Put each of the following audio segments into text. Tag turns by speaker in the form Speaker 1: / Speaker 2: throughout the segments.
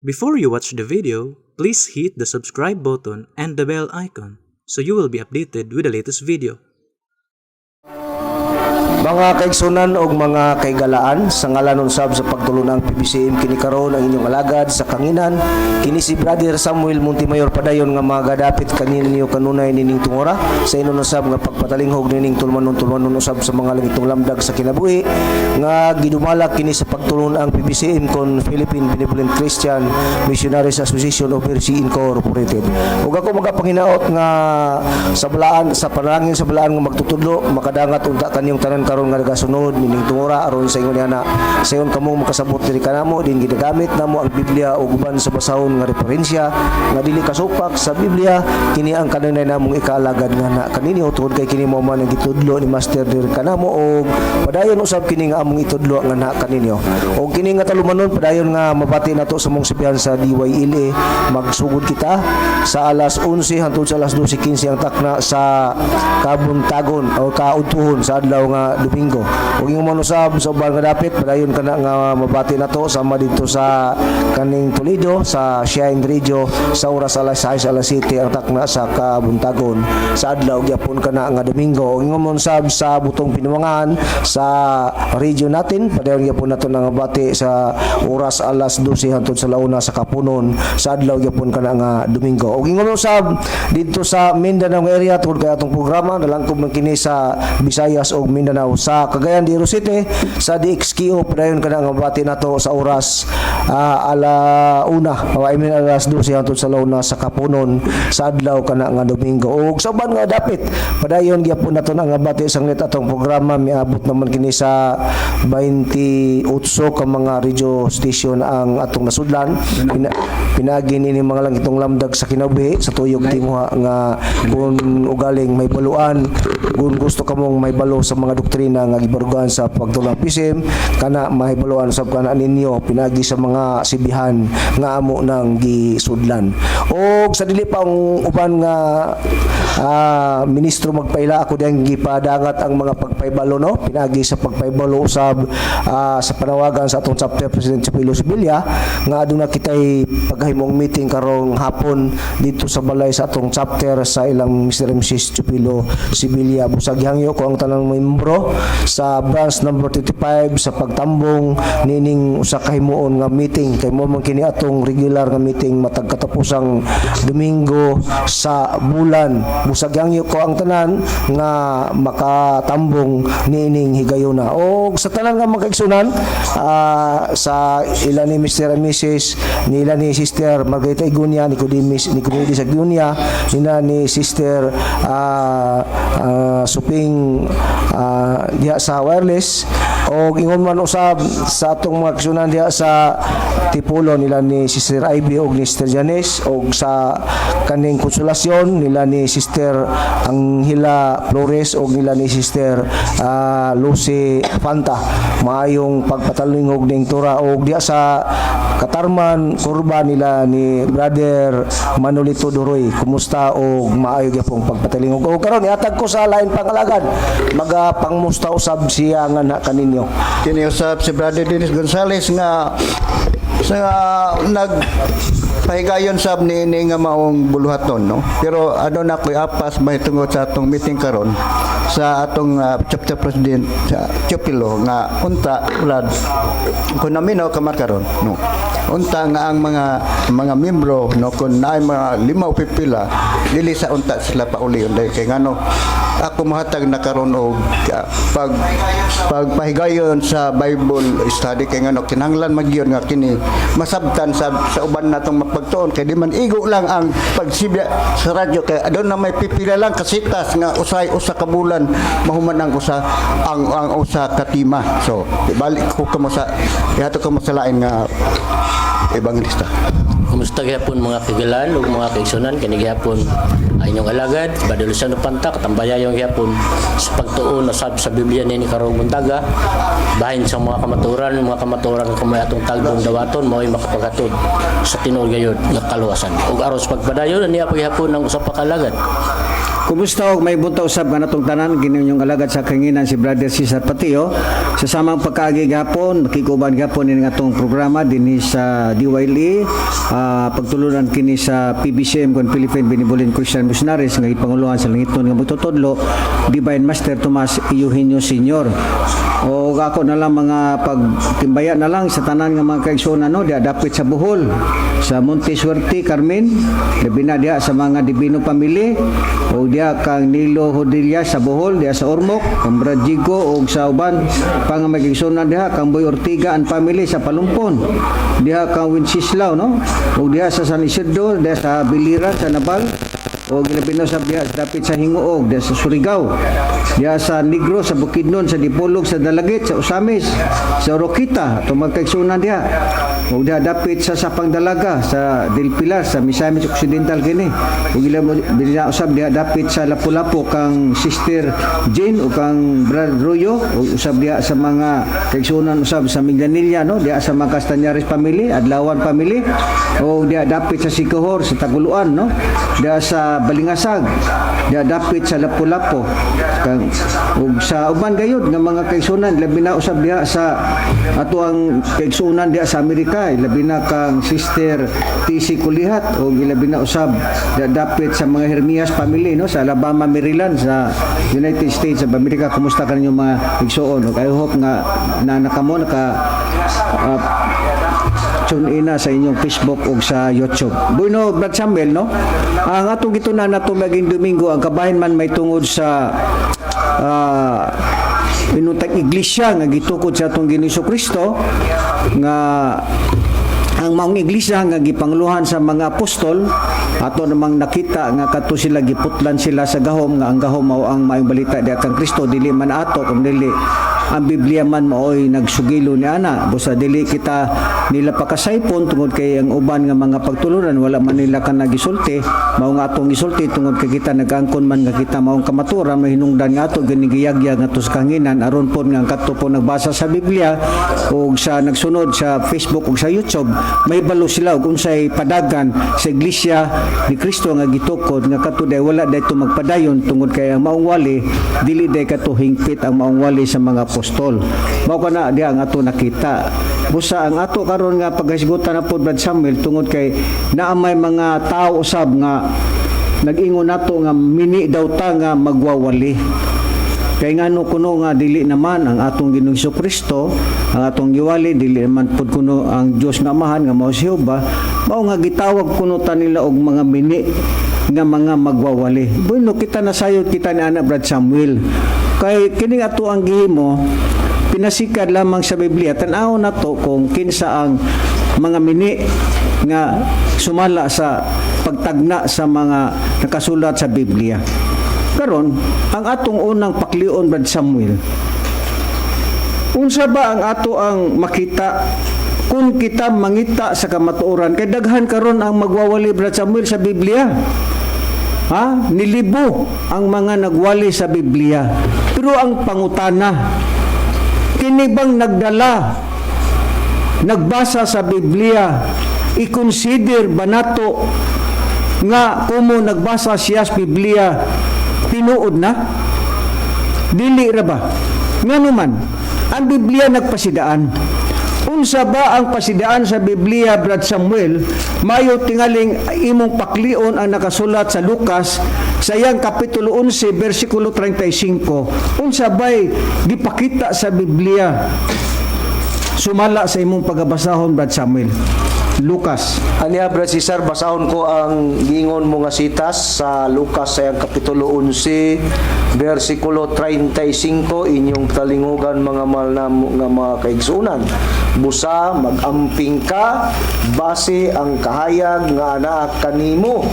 Speaker 1: Before you watch the video, please hit the subscribe button and the bell icon so you will be updated with the latest video.
Speaker 2: Mga kaigsunan o mga kaigalaan, sa ngalan usab sa pagtulunang PBCM kini karon ang inyong alagad sa kanginan, kini si Brother Samuel Montemayor padayon nga magadapit kaninyo kanunay nining tungora sa inyong usab nga pagpatalinghog nining tulmanon usab sa mga langitong lamdag sa kinabuhi nga gidumalak kini sa pagtulong ang PBCM kon Philippine Benevolent Christian Missionaries Association of Mercy Incorporated. Ug ako magapanginaot nga sa balaan sa panalangin sa balaan nga magtutudlo makadangat unta kanyong tanan karon nga nagasunod nining tungora aron sa ingon ana sayon kamong makasabot diri kanamo din ginagamit namo ang Biblia ug uban sa basahon nga referensya nga dili kasupak sa Biblia kini ang kanunay namong ikaalagad nga na kanini tungod kay kini mao man ang gitudlo ni Master diri kanamo ug padayon usab kini nga among itudlo nga na kaninyo ug kini nga talumanon padayon nga mabati nato sa mong sibihan sa DYLA magsugod kita sa alas 11 hangtod sa alas 12:15 ang takna sa kabuntagon o kaudtuhon sa adlaw nga Domingo. Ug yung manusab sa uban nga dapit padayon kana nga mabati nato sama dito sa kaning Toledo sa Shine Radio sa oras alas 6 alas 7 ang takna sa kabuntagon sa adlaw gyapon kana nga Domingo. Ug yung manusab sa butong Pinuangan sa region natin padayon gyapon nato nga bati sa oras alas 12 hangtod sa launa sa Kapunon sa adlaw gyapon kana nga Domingo. Ug yung manusab dito sa Mindanao area tungod kay atong programa nalangkob man kini sa Visayas ug Mindanao sa Cagayan de Oro City sa DXQO padayon kana nga bati nato sa oras alas 12 hangtod sa launa sa Kapunon sa adlaw kana nga Domingo. Ug sa uban nga dapit padayon gyapon nato nga bati sanglit atong programa miabot naman kini sa 28 ka mga radio station ang atong nasudlan pinagi nini mga langitong lamdag sa kinabuhi sa tuyok timuha nga kung ugaling may baluan kung gusto kamong may balo sa mga doktrina nga gibarugan sa pagtulang PBCM kana mahibaluan usab kana ninyo pinagi sa mga sibihan nga amo nang gisudlan. Og sa dili pa ang uban nga ministro magpaila ako diyang gipadangat ang mga pagpaybalo no pinagi sa pagpaybalo usab sa panawagan sa atong chapter President Chupilo Sibilia nga aduna kitay paghimong meeting karong hapon dito sa balay sa atong chapter sa ilang Mr. Mrs. Chupilo Sibilia. Busag hangyo ko ang tanang membro sa branch number 35 sa pagtambong nining usa ka himuon nga meeting kay mo man kini atong regular nga meeting matag katapusang Domingo sa bulan. Busag hangyo ko ang tanan nga makatambong nining higayuna. O sa tanan nga magkaigsunan sa ila ni Mr. and Mrs. nila ni Sister Margarita Igunia, ni Community sa Igunia, nila ni Sister Suping diha sa wireless o ingon man usab sa atong mga kaigsunan diha sa Tipulo nila ni Sister Ivy o ni Sister Janice o sa kaning konsolasyon nila ni Sister Angela Flores o nila ni Sister Lucy Fanta maayong pagpatalingog ning tura o diha sa Katarman Kurba nila ni Brother Manolito Doroy kumusta o maayo gyapong pagpatalingog o karon ihatag ko sa lain pangalagad magapangmusta usab siya nga na kaninyo
Speaker 3: kini usab si Brother Dennis Gonzales nga nagpahigayon sab ni nga maong buluhaton no pero ano na koy apas may tungod sa atong meeting karon sa atong chapter president sa Chupilo nga unta ulad kun naminaw kamar karon no unta nga ang mga membro no kun naay mga 5 pipila dili sa unta sila pauli unday kay ngano ako mahatag na karon og pagpahigayon sa Bible study kay ngano kinahanglan magyon nga kini masabtan sa uban natong mapagtuon kay di man igo lang ang pagsibya sa radyo kay adon na may pipila lang kasitas nga usa ka bulan mahuman ang usa ka tima so ibalik ko kamo sa ihato ko sa lain nga ebangelista.
Speaker 4: Kumusta gyapon mga kagalan ug mga kaigsunan kini gyapon inyong alagad Badulusan Panta katambayayong gyapon sa pagtuon usab sa Biblia ni karong buntaga bahin sa mga kamaturan kamay atong talbong dawaton mao'y makapaghatod sa tinuod gayud nga kaluwasan ug aron sa pagpadayon niya paghapon ang usa pa ka alagad
Speaker 5: Kumusta og may bunta usab nga natong tanan gining alagad sa kanginan si Brother Cesar Patio sa samang pagkaagi gapon makikuban gapon ini atong programa dinhi sa DYLE pagtulunan kini sa PBCM kon Philippine Benevolent Christian Missionaries nga ipanguluhan sa langiton nga magtutudlo Divine Master Tomas Eugenio Sr. O ako na lang mga pagtimbaya na lang sa tanan nga mga kaigsoon no dia dapit sa Bohol sa Monte Suerte Carmen labi na dia sa mga Divino Family o dia kang Nilo Hodilla sa Bohol dia sa Ormoc kang Brajigo o sa uban pang magigsoon dia kang Boy Ortiga and family sa Palumpon dia kang Wenceslao no o dia sa San Isidro dia sa Biliran sa Nabal o ginabino sa biya dapit sa Hinguog, dia sa Surigao, dia sa Negro, sa Bukidnon, sa Dipolog, sa Dalagit, sa Usamis, sa Oroquita, itong magkaigsunan dia. O dia dapit sa Sapang Dalaga, sa Del Pilar, sa Misamis Occidental kini. O ginabino usab dia dapit sa Lapu-Lapu kang Sister Jane o kang Brad Royo, o usab dia sa mga kaigsunan usab sa Miglanilla, no? Dia sa mga Castañares family, Adlawan family, o dia dapit sa Sicohor, sa Taguluan, no? Dia sa Balingasag, dia dapit sa Lapu-Lapu kang ug sa uban gayud nga mga kaigsunan labi na usab diha sa ato ang kaigsunan diha sa Amerika labi na kang Sister TC Kulihat ug labi na usab dia dapit sa mga Hermias family no sa Alabama, Maryland sa United States of America. Kumusta kanyo mga kaigsuon ug I hope nga nakamo tune ina sa inyong Facebook o sa YouTube. Bueno, Brad Samuel, no? Ang atong gitunan nato maging Domingo, ang kabahin man may tungod sa inuntang iglesia nga gitukod sa atong Ginoong Kristo nga ang maong iglesia nga gipangluhan sa mga apostol ato namang nakita nga kadto sila giputlan sila sa gahom nga ang gahom mao ang maayong balita di kang Kristo dili man ato kun dili ang Biblia man maoy nagsugilo ni ana busa dili kita nila pakasaypon tungod kay ang uban nga mga pagtulunan wala man nila ka nagisulti mao nga atong gisulti tungod kay kita nagangkon man nga kita maong kamatura mahinungdan nga ato ginigiyagya nga tus kanginan aron pod nga kadto po nagbasa sa Biblia ug sa nagsunod sa Facebook ug sa YouTube may balo sila ug unsay padagan sa iglesia ni Kristo nga gitukod nga kadto day wala dayto magpadayon tungod kay ang maong wali dili day kadto hingpit ang maong wali sa mga apostol. Mao kana diha ang ato nakita. Busa ang ato karon nga paghisgutan na pod Brad Samuel tungod kay naa may mga tao usab nga nag-ingon nato nga mini daw ta nga magwawali. Kay ngano kuno nga dili naman ang atong Ginoong Kristo ang atong giwali dili naman pod kuno ang Dios nga Amahan nga mao si Jehova mao nga gitawag kuno ta nila og mga mini nga mga magwawali. Bueno kita nasayod kita ni ana Brad Samuel. Kay kini ato ang gihimo pinasikad lamang sa Biblia tan-aw nato kung kinsa ang mga mini nga sumala sa pagtagna sa mga nakasulat sa Biblia. Karon ang atong unang paklion Brad Samuel. Unsa ba ang ato ang makita kung kita mangita sa kamatuoran kay daghan karon ang magwawali Brad Samuel sa Biblia. Nilibo ang mga nagwali sa Biblia. Pero ang pangutana, kini bang nagdala, nagbasa sa Biblia, i-consider ba nato nga kumo nagbasa siya sa Biblia, tinuod na? Dili ra ba? Nga naman, ang Biblia nagpasidaan. Unsa ba ang pasidaan sa Biblia, Brad Samuel? Mayo tingaling imong paklion ang nakasulat sa Lucas sa iyang kapitulo 11 bersikulo 35. Unsa ba'y dipakita sa Biblia sumala sa imong pagbasahon Brad Samuel? Lucas.
Speaker 2: Aniya Brad Cesar, basahon ko ang giingon mo nga sitas sa Lucas sa kapitulo 11 bersikulo 35 inyong talingugan mga mahal na nga mga kaigsunan. Busa magamping ka base ang kahayag nga anaa kanimo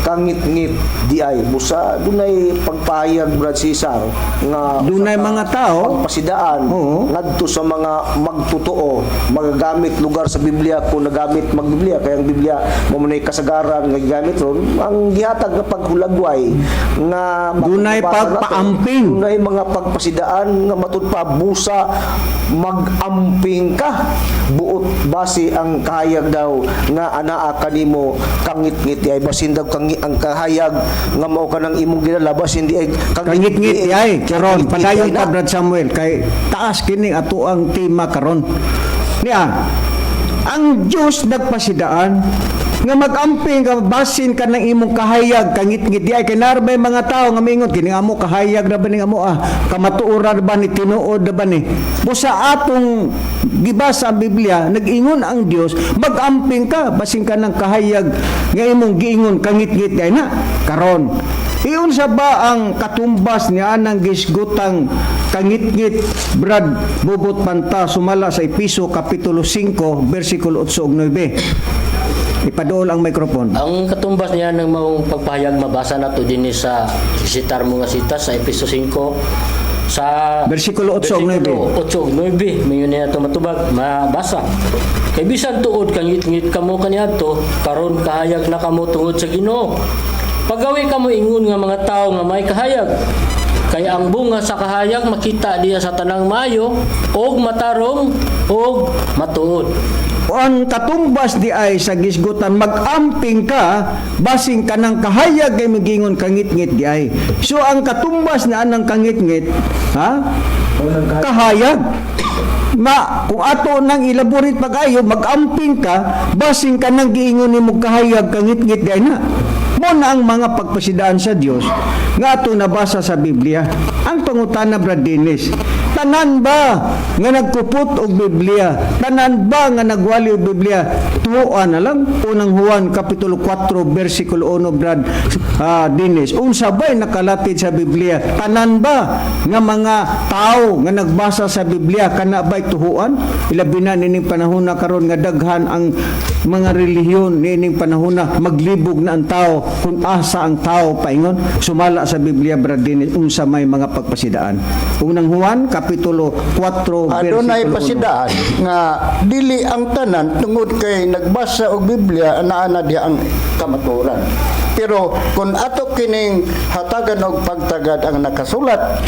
Speaker 2: kangit-ngit di ay busa dunay pagpahayag Brad Cesar nga
Speaker 5: dunay mga tao
Speaker 2: pagpasidaan ngadto sa mga magtotoo magagamit lugar sa Biblia kung nagamit magbiblia kay ang Biblia mo manay kasagaran nga gigamit ron ang gihatag nga paghulagway nga
Speaker 5: dunay pagpaamping
Speaker 2: dunay mga pagpasidaan nga matud pa busa magamping ka buot base ang kahayag daw nga anaa kanimo kangit-ngit ay basin daw ang kahayag nga mao kanang imong ginala basin di ay
Speaker 5: Kangit-ngit ay karon
Speaker 2: Kangit-ngit
Speaker 5: padayon
Speaker 2: ay
Speaker 5: ka
Speaker 2: na.
Speaker 5: Brad Samuel kay taas kini ato ang tema karon. Niya, ang Dios nagpasidaan nga magamping ka basin ka ng imong kahayag kangit-ngit di ay kay narabay mga tao nga mingon kini amo kahayag ra ba ni amo kamatuoran ba ni tinuod ba ni busa atong gibasa ang Biblia nag-ingon ang Dios magamping ka basin ka ng kahayag nga imong giingon kangit-ngit di ay na karon iyon sa ba ang katumbas niya ng gisgutang kangit-ngit Brad Bubot Panta sumala sa Episo Kapitulo 5 versikulo 8 ug 9. Ipadool ang microphone.
Speaker 4: Ang katumbas niya ng maong pagpahayag mabasa na to din sa isitar mo nga sita sa Episo 5 sa
Speaker 5: Versikulo 8 ug 9.
Speaker 4: 8 ug 9 mingon niya to matubag mabasa. Kay bisan tuod kangit-ngit kamo kaniadto karon kahayag na kamo tungod sa Ginoo. Pagawi kamo ingon nga mga tao nga may kahayag. Kaya ang bunga sa kahayag makita diya sa tanang mayo og matarong og matuod.
Speaker 5: O ang katumbas di ay sa gisgutan magamping ka basing ka ng kahayag ay magingon kangit-ngit di ay. So ang katumbas na anang kangit-ngit kahayag kung ato nang ilaborit pag-ayo magamping ka basing ka nang giingon nimo kahayag kangit-ngit di ay na. Mo na ang mga pagpasidaan sa Dios nga ato nabasa sa Biblia. Ang pangutana Brad Dennis, tanan ba nga nagkupot og Biblia? Tanan ba nga nagwali og Biblia? Tuoan na lang unang Juan kapitulo 4 bersikulo 1 Brad Dennis. Unsa ba'y nakalatid sa Biblia? Tanan ba nga mga tao nga nagbasa sa Biblia kana ba'y tuhuan? Ilabi na nining panahon na karon nga daghan ang mga relihiyon nining panahon na maglibog na ang tao kung asa ang tao paingon sumala sa Biblia Brad Dennis unsa may mga pagpasidaan. Unang Juan kapitulo 4
Speaker 3: Adunay
Speaker 5: versikulo 1.
Speaker 3: pasidaan nga dili ang tanan tungod kay nagbasa og Biblia ana diha ang kamatuoran. Pero kung ato kining hatagan og pagtagad ang nakasulat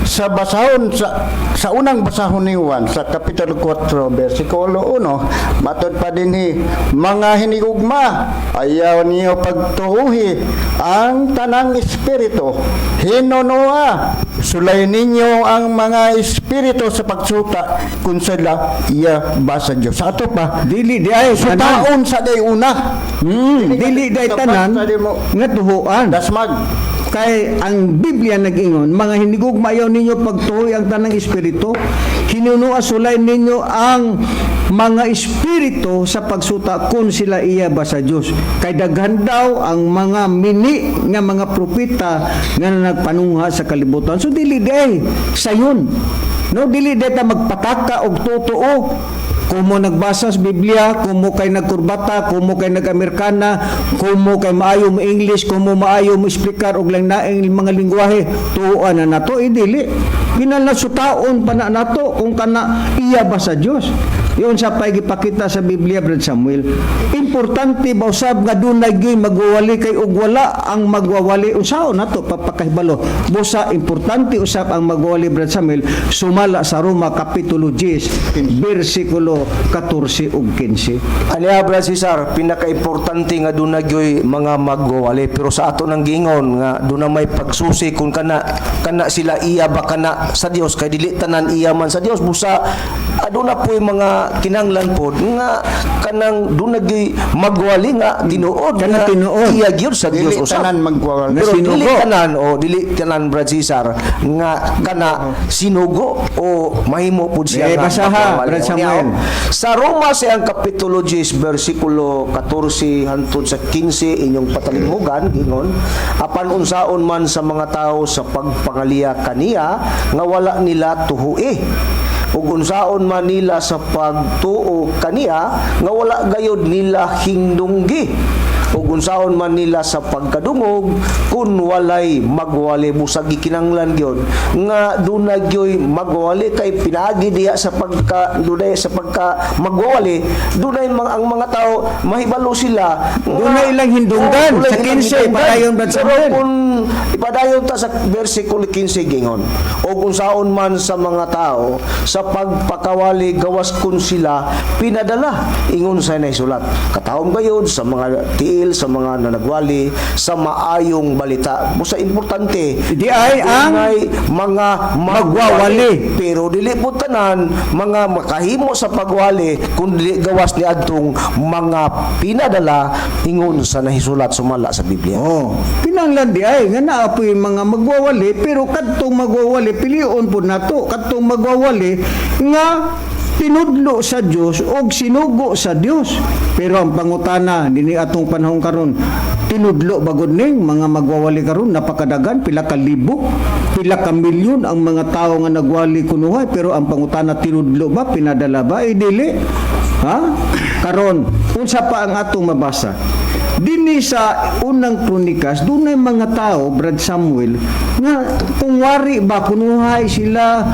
Speaker 3: sa basahon sa unang basahon ni Juan sa kapitulo 4 bersikulo 1 matod pa dinhi mga hinigugma ayaw niyo pagtuhi ang tanang espiritu hinunoa sulay ninyo ang mga espiritu sa pagsuta kung sila iya basa Dios sa ato pa
Speaker 5: Dili di ay
Speaker 3: sa
Speaker 5: tanan.
Speaker 3: taon sa day una
Speaker 5: Dili di ay tanan nga tuhuan.
Speaker 3: dasmag
Speaker 5: Kay ang Biblia nag-ingon, mga hinigugma ayaw ninyo pagtuhoy ang tanang espiritu, hinunua sulay ninyo ang mga espiritu sa pagsuta kung sila iya ba sa Diyos. Kay daghan daw ang mga mini nga mga propeta nga nagpanungha sa kalibutan. So dili day sayon. No, dili day ta magpataka og totoo. Kung mo nagbasa sa Biblia, kung mo kay nagkurbata, kung mo kay nag-Amerikana, kung mo kay maayo mo English, kung mo maayo mo explicar og lang naing mga lingwahe, tuuan na nato, dili. Ginalansutaon pa na nato kung kana iya ba sa Dios. Yun sa pay gipakita sa Biblia Brad Samuel. Importante ba usab nga dunay gyud magwawali kay ug wala ang magwawali unsaon nato papakahibalo. Busa importante usab ang magwawali Brad Samuel sumala sa Roma kapitulo 10 bersikulo 14 ug 15.
Speaker 2: Aniya Brad Cesar, pinaka-importante nga doon nagyoy mga magwawali. Pero sa ato nang gingon nga doon na may pagsusi kung kana sila iya ba kana sa Dios kay dili tanan iya man sa Dios. Busa aduna po mga kinanglan po nga kanang doon nagyoy magwali nga tinuod
Speaker 5: Kana
Speaker 2: nga
Speaker 5: tinuod.
Speaker 2: iya gyud sa Dios
Speaker 3: dili
Speaker 2: usab.
Speaker 3: tanan magwawal
Speaker 2: Pero
Speaker 5: Sinugo.
Speaker 2: dili tanan Brad Cesar nga kana sinugo o mahimo pud siya nga
Speaker 5: Basaha,
Speaker 2: magwawali.
Speaker 5: Brad Samuel.
Speaker 2: Sa Roma siyang kapitulo 10 bersikulo 14 hangtod sa 15 inyong patalinghugan gingon apan unsaon man sa mga tao sa pagpangaliya kaniya nga wala nila tuhui ug unsaon man nila sa pagtuo kaniya nga wala gayud nila hingdunggi ug unsaon man nila sa pagkadungog kun walay magwali busag gikinanglan gyud nga dunay gyoy magwali kay pinaagi diya sa pagka magwali dunay ang mga tao mahibalo sila
Speaker 5: Dunay ilang hindunggan sa 15 padayon Brad Samuel.
Speaker 2: kung ipadayon ta sa versikulo 15 gingon o kung saon man sa mga tao sa pagpakawali gawas kun sila pinadala ingon sa naisulat katawom gayud sa mga tiil sa mga nanagwali sa maayong balita mo sa importante
Speaker 5: Di ay ang
Speaker 2: mga
Speaker 5: magwawali.
Speaker 2: pero dili po tanan mga makahimo sa pagwali kun dili gawas ni adtong mga pinadala ingon sa nahisulat sumala sa Biblia.
Speaker 5: Oh, pinanglan di ay nga naapoy mga magwawali pero kadtong magwawali pilion po nato kadtong magwawali nga tinudlo sa Dios o sinugo sa Dios. Pero ang pangutana dinhi atong panahon karon tinudlo bagod ning mga magwawali karon napakadagan pila ka libo pila ka milyon ang mga tawo nga nagwali kunuhay pero ang pangutana tinudlo ba pinadala ba dili ha karon unsa pa ang atong mabasa dinhi sa unang kronikas dunay mga tao Brad Samuel nga kung wari ba kunuhay sila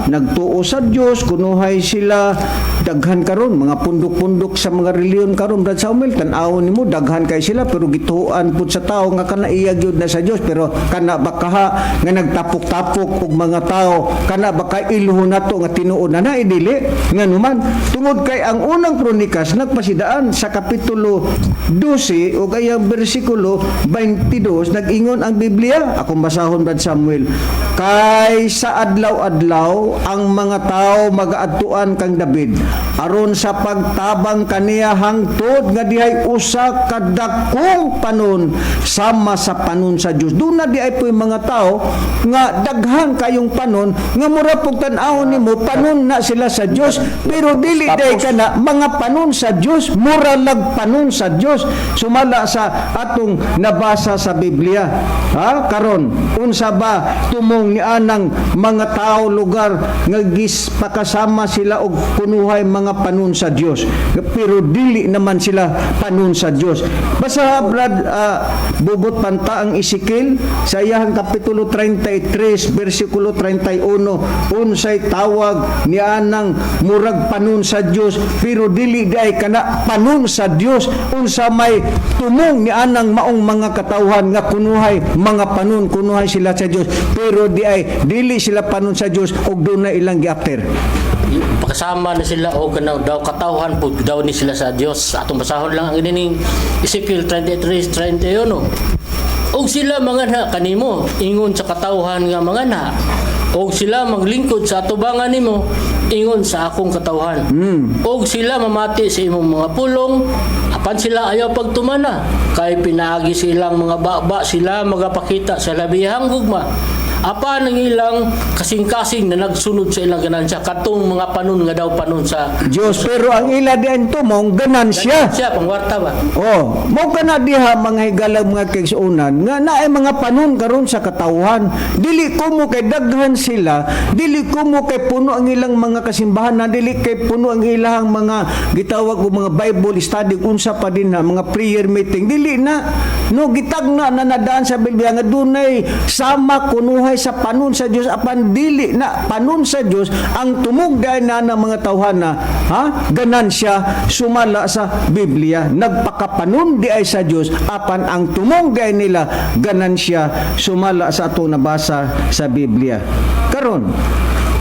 Speaker 5: nagtuo sa Dios kunuhay sila daghan karon mga pundok-pundok sa mga reliyon karon Brad Samuel tan-awon nimo daghan kay sila pero gituan pud sa tao nga kana iya gyud na sa Dios pero kana ba kaha nga nagtapok-tapok og mga tao kana ba kay ilho nato nga tinuod na dili nga numan tungod kay ang unang kronikas nagpasidaan sa kapitulo 12 o kaya bersikulo 22 nag-ingon ang Biblia akong basahon Brad Samuel kay sa adlaw-adlaw ang mga tao magaadtuan kang David aron sa pagtabang kaniya hangtod nga dihay usa ka dakong panon sama sa panon sa Dios. Doon na diay po yung mga tao nga daghan kayong panon nga mura pug tan-awon nimo panon na sila sa Dios pero dili day kana mga panon sa Dios mura lag panon sa Dios sumala sa atong nabasa sa Biblia. Karon unsa ba tumong ni anang mga tao lugar nga pakasama sila og kunuhay mga panon sa Dios pero dili naman sila panon sa Dios. Basta Brad bubot panta ang Ezekiel sa iyang kapitulo 33 bersikulo 31 unsay tawag ni anang murag panon sa Dios pero dili day kana panon sa Dios unsa may tumong ni anang maong mga katawhan nga kunuhay mga panon kunuhay sila sa Dios pero dili sila panon sa Dios og dunay ilang giapter.
Speaker 4: Pakasama na sila o daw katawhan po daw ni sila sa Dios atong basahon lang ang ining Ezekiel 33:31 og sila mangana kanimo ingon sa katawhan nga mangana og sila maglingkod sa atubangan nimo ingon sa akong katawhan og sila mamati sa imong mga pulong apan sila ayaw pagtumana kay pinaagi silang mga baba sila magapakita sa labihang gugma apan ang ilang kasing-kasing na nagsunod sa ilang ganansya katong mga panon nga daw panon sa
Speaker 5: Dios pero ang ila diyan tumong ganansya
Speaker 4: pangwarta ba
Speaker 5: mo kana diha mga higalang mga kaigsuonan nga naay mga panon karon sa katawhan dili ko mo kay daghan sila dili ko mo kay puno ang ilang mga kasimbahan na dili kay puno ang ilang mga gitawag og mga Bible study unsa pa din na mga prayer meeting dili na no gitagna na nadaan sa Biblia nga dunay sama kunuhay sa panon sa Dios apan dili na panon sa Dios ang tumugday na ng mga tawhana ganansya sumala sa Biblia nagpakapanon di ay sa Dios apan ang tumugday nila ganansya sumala sa ato nabasa sa Biblia karon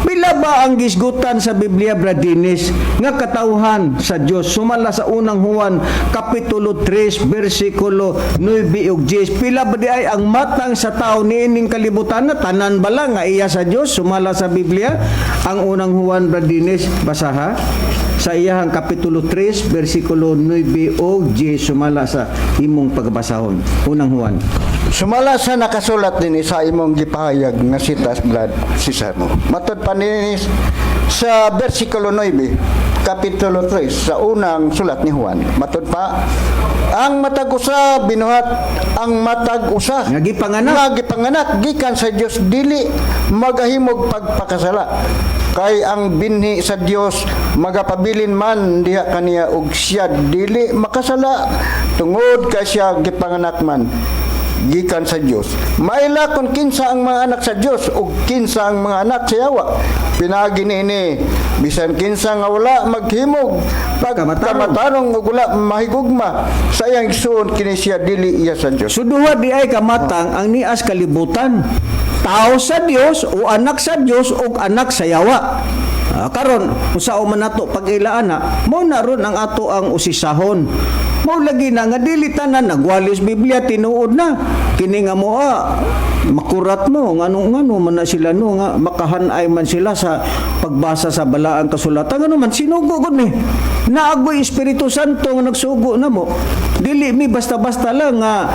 Speaker 5: pila ba ang gisgutan sa Biblia Bradinis nga katawhan sa Dios sumala sa unang Juan kapitulo 3 bersikulo 9 ug 10 pila ba di ay ang matang sa tao niining kalibutan na tanan bala nga iya sa Dios sumala sa Biblia ang unang Juan Bradinis basaha sa iyang kapitulo 3 bersikulo 9 ug 10 sumala sa imong pagbasahon unang Juan
Speaker 3: Sumala sa nakasulat din sa imong gipahayag nga sitas Brad Cesar mo. Matod pa ni sa bersikulo 9, kapitulo 3 sa unang sulat ni Juan. Matod pa ang matag usa binuhat ang matag usa
Speaker 5: nga gipanganak
Speaker 3: gikan sa Dios dili magahimog pagpakasala. kay ang binhi sa Dios magapabilin man diha kaniya og siya dili makasala tungod kay siya gipanganak man gikan sa Dios. Maila kung kinsa ang mga anak sa Dios ug kinsa ang mga anak sa yawa. Pinagi niini bisan kinsa nga wala maghimog pagkamatarong ug wala mahigugma sa iyang igsoon kini siya dili iya sa Dios.
Speaker 5: Suduha di ay kamatang ang nias kalibutan. Tao sa Dios o anak sa Dios o anak sa yawa. Karon usa man nato pag-ilaana, mo na ron ang ato ang usisahon. Mo lagi na nga dili tanan nagwalis Biblia tinuod na. Kini nga mo makurat mo ngano man na sila no nga makahanay man sila sa pagbasa sa balaang kasulatan ngano man sinugo gud ni. Naagoy Espiritu Santo nga nagsugo na mo. Dili mi basta-basta lang nga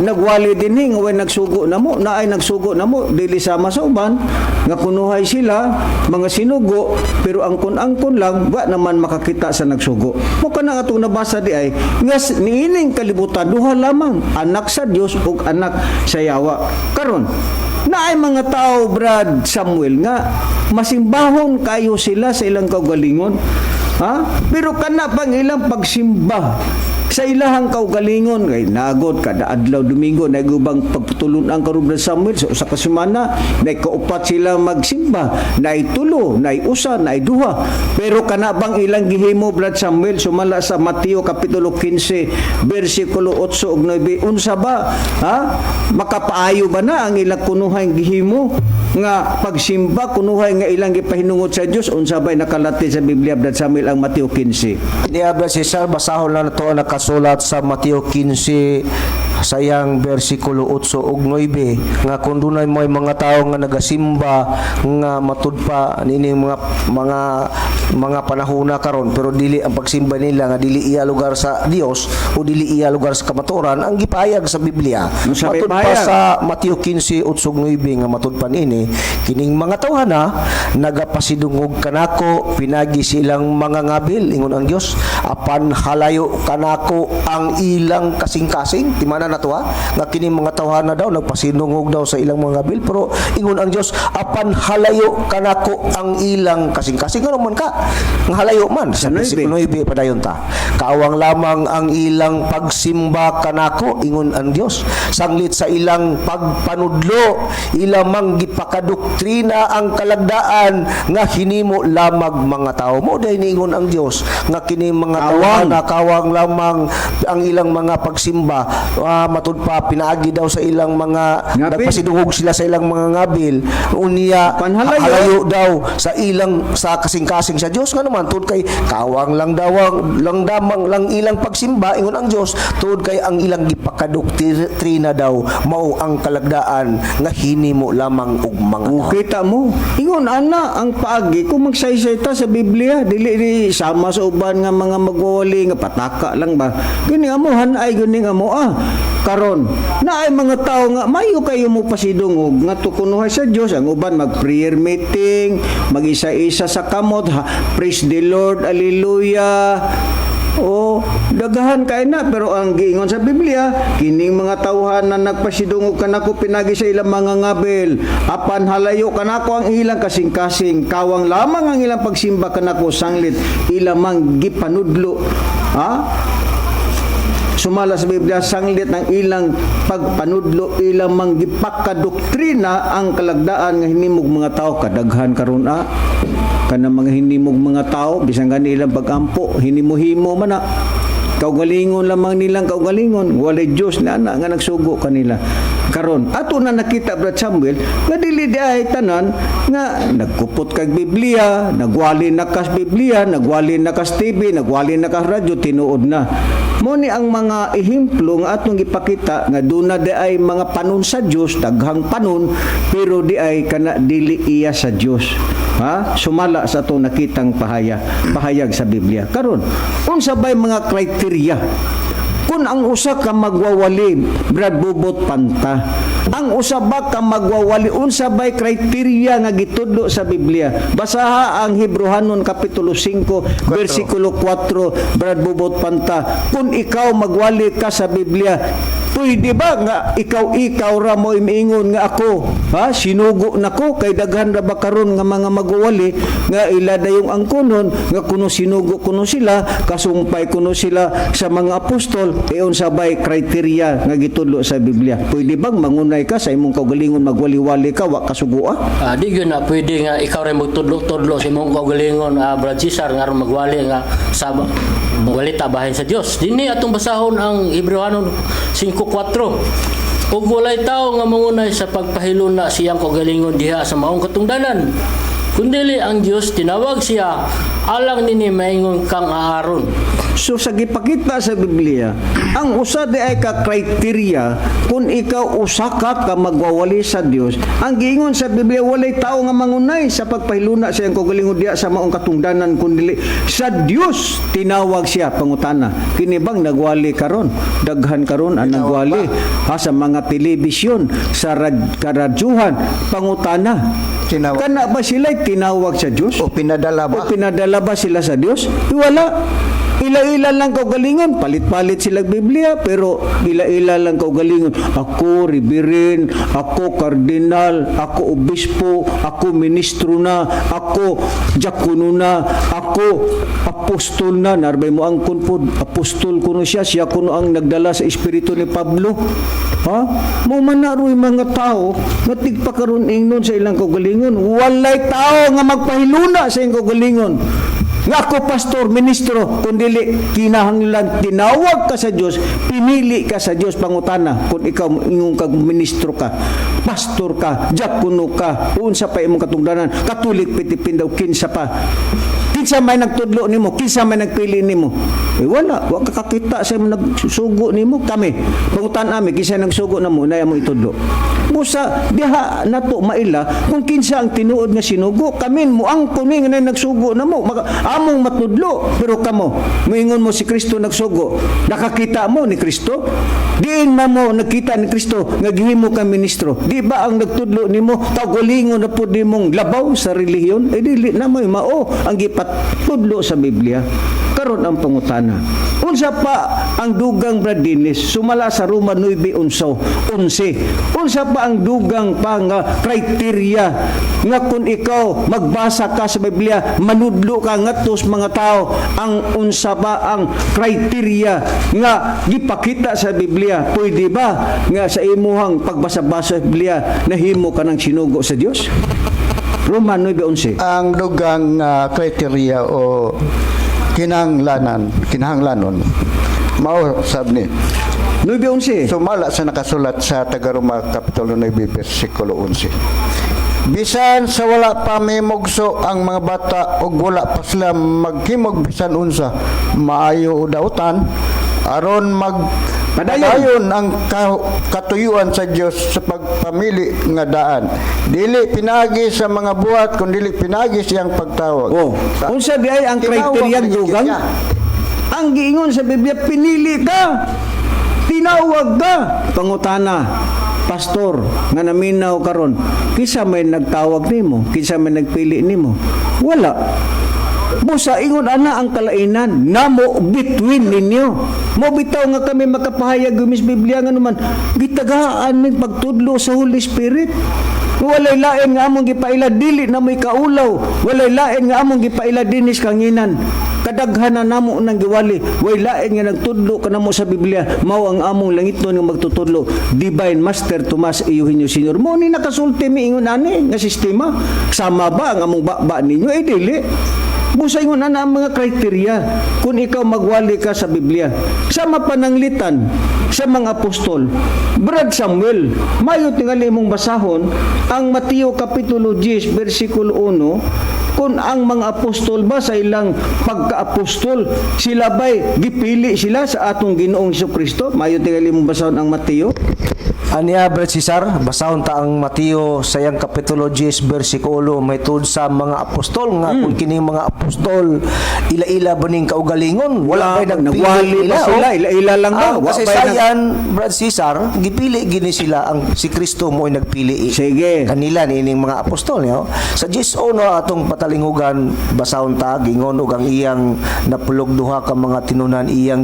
Speaker 5: nagwali dinhi nga way nagsugo na mo, naay nagsugo na mo dili sama sa uban nga kunuhay sila mga sinugo pero angkon-angkon lang wa naman makakita sa nagsugo. Mo kana atong nabasa di ay nga niining kalibutan duha lamang anak sa Dios ug anak sa yawa. Karon naay mga tao Brad Samuel nga masimbahon kayo sila sa ilang kaugalingon. Pero kana pang ilang pagsimba sa ilahang kaugalingon kay nagod kada adlaw Domingo na gubang pagtulon ang karon Samuel sa kasemana na kaupat sila magsimba na itulo na usa na duha pero kana bang ilang gihimo Brad Samuel sumala sa Mateo kapitulo 15 bersikulo 8 ug 9 unsa ba makapaayo ba na ang ilang kunuhang gihimo nga pagsimba kunuhay nga ilang gipahinungod sa Dios unsa bay nakalati sa Biblia Brad Samuel ang Mateo 15
Speaker 2: Ni Brad Cesar, basahon lang nato ang nakasulat sa Mateo 15 sayang bersikulo 8 ug 9 nga kung dunay may mga tao nga nagasimba nga matud pa nini mga panahona karon pero dili ang pagsimba nila nga dili iya lugar sa Dios o dili iya lugar sa kamatuoran ang gipahayag sa Biblia matud pa sa Mateo 15 8 ug 9 nga matud pa nini kining mga tawhana nagapasidungog kanako pinagi silang mga ngabil ingon ang Dios apan halayo kanako ang ilang kasing-kasing timana na to nga kining mga tawhana daw nagpasinungog daw sa ilang mga ngabil pero ingon ang Dios apan halayo kanako ang ilang kasing-kasing ano man ka nga halayo man sa bersikulo 9 padayon ta kaawang lamang ang ilang pagsimba kanako ingon ang Dios sanglit sa ilang pagpanudlo ilamang gipakadoktrina ang kalagdaan nga hinimo lamang mga tao mo dahil niingon ang Dios nga kini mga tawhana kawang lamang ang ilang mga pagsimba matud pa pinaagi daw sa ilang mga nagpasidungog sila sa ilang mga ngabil unya halayo daw sa ilang sa kasing-kasing sa Dios nga naman tud kay kawang lang dawang lang damang lang ilang pagsimba ingon ang Dios tud kay ang ilang gipakadoktrina daw mao ang kalagdaan nga hinimo lamang og mga tao.
Speaker 5: Kita mo ingon ana ang paagi kung magsaysay ta sa Biblia dili sama sa uban nga mga magwawali nga pataka lang ba gini amo hanay gini amo karon naay mga tao nga mayo kayo mo pasidungog nga tukunuhay sa Dios ang uban mag prayer meeting mag-isa-isa sa kamot praise the Lord hallelujah dagahan kay na pero ang giingon sa Biblia kining mga tawhan na nagpasidungog kanako pinagi sa ilang mga ngabil apan halayo kanako ang ilang kasing-kasing kawang lamang ang ilang pagsimba kanako sanglit ilamang gipanudlo sumala sa Biblia sanglit ng ilang pagpanudlo ilang manggipakadoktrina ang kalagdaan nga hinimog mga tao kadaghan karon kana mga hinimog mga tao bisan gani ilang pagampo hinimo-himo man kaugalingon lamang nilang kaugalingon walay Dios na nga nagsugo kanila karon ato na nakita Brad Samuel nga dili ay tanan nga nagkupot kag Biblia nagwali na kas Biblia nagwali na kas TV nagwali na kas radyo tinuod na mo ni ang mga ehemplo nga atong gipakita nga duna di ay mga panon sa Dios daghang panon pero di ay kana dili iya sa Dios sumala sa atong nakitang pahayag sa Biblia karon unsa bay mga kriteria kung ang usa ka magwawali Brad Bubot Panta ang usa ba ka magwawali unsa bay kriteria nga gitudlo sa Biblia basaha ang Hebrehanon kapitulo 5 bersikulo 4 Brad Bubot Panta kung ikaw magwali ka sa Biblia Pwede ba nga ikaw ra mo imiingon nga ako, ha, sinugo nako kay daghan ra ba karon nga mga mag-uwali nga ila dayong angkunon nga kuno sinugo kuno sila, kasumpay kuno sila sa mga apostol, iyon sabay kriteria nga gitudlo sa Biblia. Pwede bang mangunay ka sa imong kaugalingon magwali-wali ka wa kasugua?
Speaker 4: Di gyud na pwede nga ikaw rin magtudlo-tudlo sa imong kaugalingon, Brad Cesar, nga ron magwali nga sa magwali tabahin sa Dios. Dinhi atong basahon ang Hebrewanon 5:4. Ug walay tawo nga mangunay sa pagpahiluna siyang kaugalingon diha sa maong katungdanan. Kundili ang Dios tinawag siya alang nini maingon kang aaron.
Speaker 5: So sa gipakita sa Biblia, ang usa di ay ka kriteria kung ikaw usa ka magwawali sa Dios. Ang giingon sa Biblia, walay tao nga mangunay sa pagpahiluna sa iyang kaugalingon diha sa maong katungdanan kundi sa Dios tinawag siya. Pangutana, kini bang nagwali karon? Daghan karon ang nagwali ha, sa mga telebisyon, sa karadyuhan. Pangutana,
Speaker 3: Tinawag.
Speaker 5: kana ba sila tinawag sa Dios?
Speaker 3: O pinadala ba?
Speaker 5: O pinadala ba sila sa Dios? Wala. Ila-ila lang kaugalingon, palit-palit sila Biblia, pero ila-ila lang kaugalingon. Ako reverend, ako kardinal, ako obispo, ako ministro na, ako diakono na, ako apostol na. Narbay mo ang kunpod, apostol kuno siya kuno ang nagdala sa espiritu ni Pablo. Ha? Mo manaroy mga tao nga tigpakaron ingnon sa ilang kaugalingon. Walay tao nga magpahiluna sa ilang kaugalingon. Nga ako pastor, ministro, kundili kinahanglan tinawag ka sa Dios, pinili ka sa Dios. Pangutana kung ikaw ingong kag ministro ka, pastor ka, diakono ka, unsa pa imong katungdanan, katolik pitipin daw, kinsa pa. Kinsa may nagtudlo nimo, kinsa may nagpili nimo? Wala, wa ka kakita sa nagsugo nimo. Kami pangutan ami kinsa nagsugo namo na mo itudlo. Busa diha nato maila kung kinsa ang tinuod nga sinugo. Kamin mo ang kuni nga nagsugo namo, among matudlo. Pero kamo moingon mo si Kristo nagsugo, nakakita mo ni Kristo? Diin mo nakita ni Kristo nga gihimo ka ministro. Di ba ang nagtudlo nimo kaugalingon na pud nimong labaw sa relihiyon? Dili na mo mao ang gipatudlo sa Biblia. Karon ang pangutana, unsa pa ang dugang Brad Dennis sumala sa Roma 9:11? Unsa pa ang dugang pa nga kriteria nga kung ikaw magbasa ka sa Biblia manudlo ka ngadto sa mga tao, ang unsa pa ang kriteria nga gipakita sa Biblia? Pwede ba nga sa imuhang pagbasa-basa sa Biblia nahimo ka ng sinugo sa Dios? Roma 9:11.
Speaker 3: Ang dugang kriteria o kinahanglanon mao sab ni
Speaker 5: 9:11.
Speaker 3: sumala sa nakasulat sa Taga-Roma Kapitulo 9 bersikulo 11. Bisan sa wala pa mimugso ang mga bata ug wala pa sila maghimog bisan unsa, maayo dautan aron padayon ang katuyuan sa Dios sa pagpamili nga daan. Dili pinagi sa mga buhat kun dili pinagi siyang pagtawag.
Speaker 5: Oh, unsa di ay ang kriteria dugang? Ang giingon sa Biblia, pinili ka, tinawag ka. Pangutana, pastor nga naminaw karon, kinsa may nagtawag nimo, kinsa may nagpili nimo? Wala. Busa ingon ana ang kalainan namo between ninyo. Mo bitaw nga kami makapahayag gumis Biblia nga naman gitagaan ning pagtudlo sa Holy Spirit. Walay lain nga among gipaila dili na mo'y kaulaw. Walay lain nga among gipaila dinis kanginan. Kadaghanan namo nang giwali. Way lain nga nagtudlo kanamo sa Biblia. Mao ang among langiton nga magtutudlo. Divine Master Tomas Eugenio Sr. Mo ni nakasulti miingon ani nga sistema. Sama ba ang among baba ninyo? Dili. Busay mo na ang mga kriteria kung ikaw magwali ka sa Biblia. Sa mapananglitan sa mga apostol, Brad Samuel, mayo tingali mong basahon ang Mateo Kapitulo 10, versikulo 1, kung ang mga apostol ba sa ilang pagka-apostol, sila ba'y gipili sila sa atong Ginoong Jesucristo? Mayo tingali mong basahon ang Mateo.
Speaker 2: Ania Brad Cesar, basahon ta ang Mateo sa iyang kapitulo 10 bersikulo may tud sa mga apostol nga kung kining mga apostol ila-ila ba ning kaugalingon wala bay nagpili
Speaker 5: ba sila ila-ila lang ba
Speaker 2: kasi sayan Brad Cesar gipili gini sila ang si Kristo mo nagpili
Speaker 5: sige
Speaker 2: kanila nining mga apostol no sa 10 atong patalingugan basahon ta gingon og ang iyang napulog duha ka mga tinunan iyang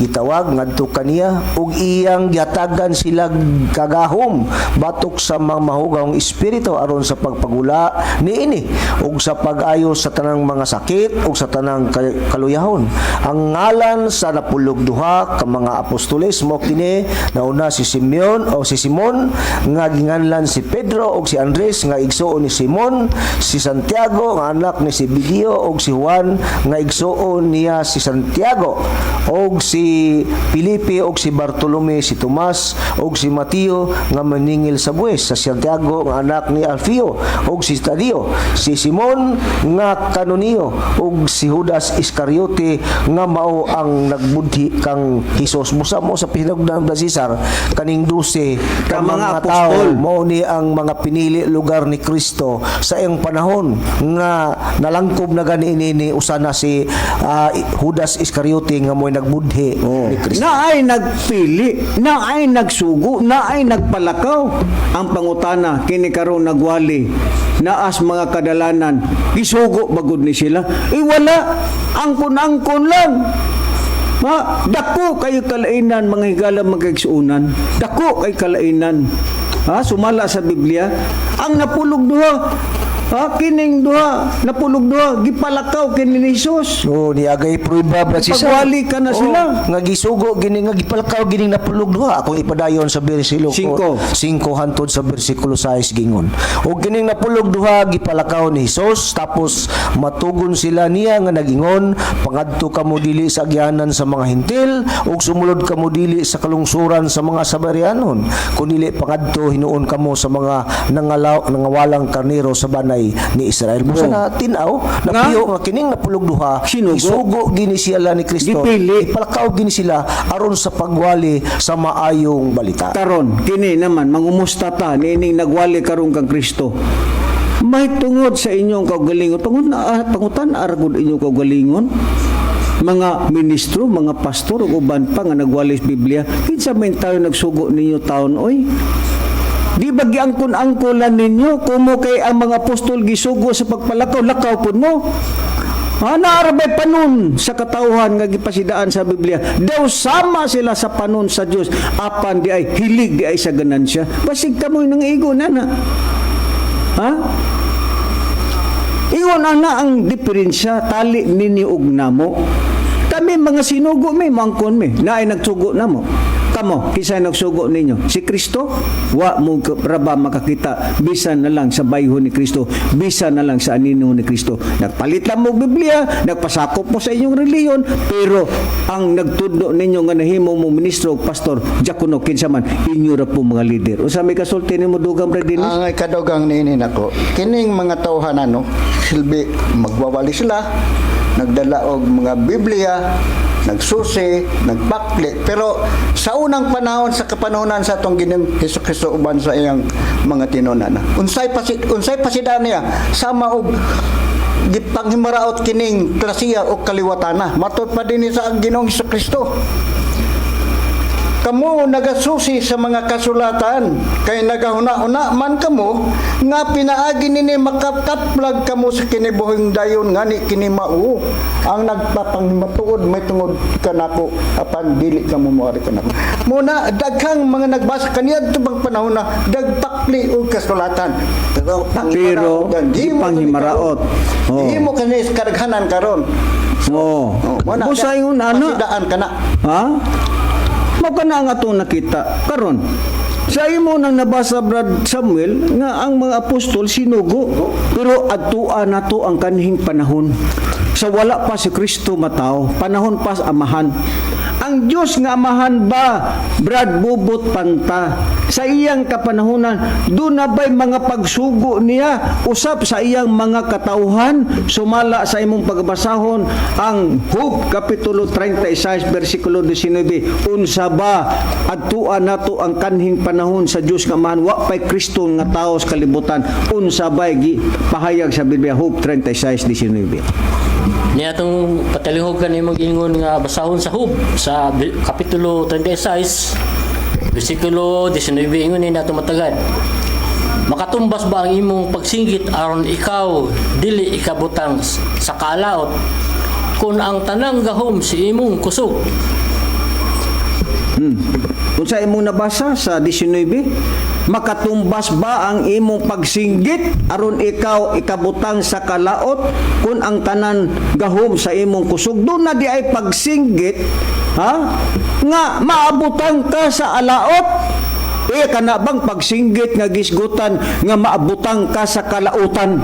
Speaker 2: gitawag ngadto kaniya ug iyang gihatagan sila kagahom batok sa mga mahugawng espiritu aron sa pagpagula niini ug sa pag-ayo sa tanang mga sakit ug sa tanang kaluyahon. Ang ngalan sa napulog duha ka mga apostoles mo kini nauna si Simeon o si Simon nga ginganlan si Pedro ug si Andres nga igsuon ni Simon, si Santiago nga anak ni Zebedeo ug si Juan nga igsuon niya si Santiago ug si Felipe ug si Bartolome, si Tomas ug si Mateo nga maningil sa buwes, sa Santiago nga anak ni Alfeo ug si Tadio, si Simon nga kanunio ug si Judas Iscariote nga mao ang nagbudhi kang Hesus. Busa mo sa pinagdan ni Cesar kaning 12 ka mga tao mao ni ang mga pinili lugar ni Kristo sa iyang panahon nga nalangkob na gani ni usana si Judas Iscariote nga mo'y nagbudhi ni Kristo.
Speaker 5: Na ay nagpili, na ay nagsugo, na ay nagpalakaw. Ang pangutana kini karon nagwali naas mga kadalanan isugo bagod ni sila. Wala, angkon-angkon lang. Ha, dako kayo kalainan mga higala magkaigsuunan. Dako kay kalainan. Ha, sumala sa Biblia ang napulog duha. Ha, kining duha, napulog duha, gipalakaw kini ni Jesus.
Speaker 2: Ni agay prueba ba si
Speaker 5: Pagwali ka na sila.
Speaker 2: Nga gisugo gini nga gipalakaw gini napulog duha. Akong ipadayon sa bersikulo 5 hantod sa bersikulo 6 gingon. O kining napulog duha gipalakaw ni Jesus tapos matugon sila niya nga nagingon pangadto kamo dili sa agyanan sa mga hintil ug sumulod kamo dili sa kalungsuran sa mga Samarianon. Kun dili pangadto hinuon kamo sa mga nangawalang karnero sa banay ni Israel. Busa na tinaw napiyo nga kining napulog duha isugo gini sila ni Kristo. Ipalakaw gini sila aron sa pagwali sa maayong balita.
Speaker 5: Karon kini naman mangumusta ta niining nagwali karon kang Kristo. May tungod sa inyong kaugalingon. Pangutan aragod inyong kaugalingon. Mga ministro, mga pastor ug uban pa nga nagwali sa Biblia. Kinsa may tayo nagsugo ninyo taon oy? Di ba giangkon-angkolan ninyo kumo kay ang mga apostol gisugo sa pagpalakaw, lakaw pud mo. Naarabay panon sa katawhan nga gipasidaan sa Biblia. Daw sama sila sa panon sa Dios apan di ay hilig di ay sa ganansya. Basig kamoy nang igo na. Ha? Iyon na ang diferensya tali ninyo ug namo. Kami mga sinugo may mangkon mi na ay nagsugo namo. Kamo, kisay nagsugo ninyo. Si Kristo, wa mo raba makakita. Bisan na lang sa bayho ni Kristo. Bisan na lang sa anino ni Kristo. Nagpalit lang mo Biblia, nagpasakop mo sa inyong reliyon, pero ang nagtudo ninyo nga nahimo mo ministro o pastor, diakono, kinsa man, inyo ra po mga leader. O sa may kasulti ni mo dugang Brad Dennis?
Speaker 3: Ang kadugang niinin ako, kining mga tawhanan, no, silbi, magwawali sila, nagdala og mga Biblia, nagsusi, nagpakli. Pero sa unang panahon, sa kapanahonan sa atong Ginoong Hesus-Kristo uban sa iyang mga tinunan, unsay pasida niya sama og gipanghimaraot kining klasiya o kaliwatana. Matud pa din sa Ginoong Hesus-Kristo. Kamu nagasusi sa mga kasulatan kay nagahuna-una man kamo nga pinaagi nini makataplag kamo sa kinibuhing dayon ngani kini mao ang nagpapangmatuod may tungod kanako apan dili kamo moari kanako. Muna daghang mga nagbasa kaniya tubang panahon na dagpakli og kasulatan. Pero panghimaraot. Himo kani kadaghanan karon.
Speaker 5: Busayon ana.
Speaker 3: Pasidaan kana.
Speaker 5: Ha? Mao kana nga atong nakita karon. Sa imo nang nabasa Brad Samuel nga ang mga apostol sinugo pero adtuan nato ang kanhing panahon. Sa wala pa si Kristo matao, panahon pa sa amahan. Ang Diyos nga amahan ba, Brad, bubot panta. Sa iyang kapanahunan, doon na ba'y mga pagsugo niya, usap sa iyang mga katauhan, sumala sa imong pagbasahon, ang Job, Kapitulo 36, versikulo 19, unsa ba, adtuan nato ang kanhing panahon sa Diyos nga amahan, wa pa'y Kristo nga tao sa kalibutan, unsa ba'y pahayag sa Biblia, Job 36, 19.
Speaker 4: Niya itong patalihog ka na yung mag-ingon nga basahon sa Hub sa Kapitulo 36 versikulo 19 ingon ni nato matagad. Makatumbas ba ang imong pagsinggit aron ikaw dili ikabutang sa kalaot kung ang tanang gahom si imong kusog
Speaker 5: Unsa imong nabasa sa 19? Makatumbas ba ang imong pagsinggit aron ikaw ikabutang sa kalaot kung ang tanan gahom sa imong kusog? Doon na di ay pagsinggit, ha? Nga maabutang ka sa alaot. Kana bang pagsinggit nga gisgutan nga maabutang ka sa kalautan?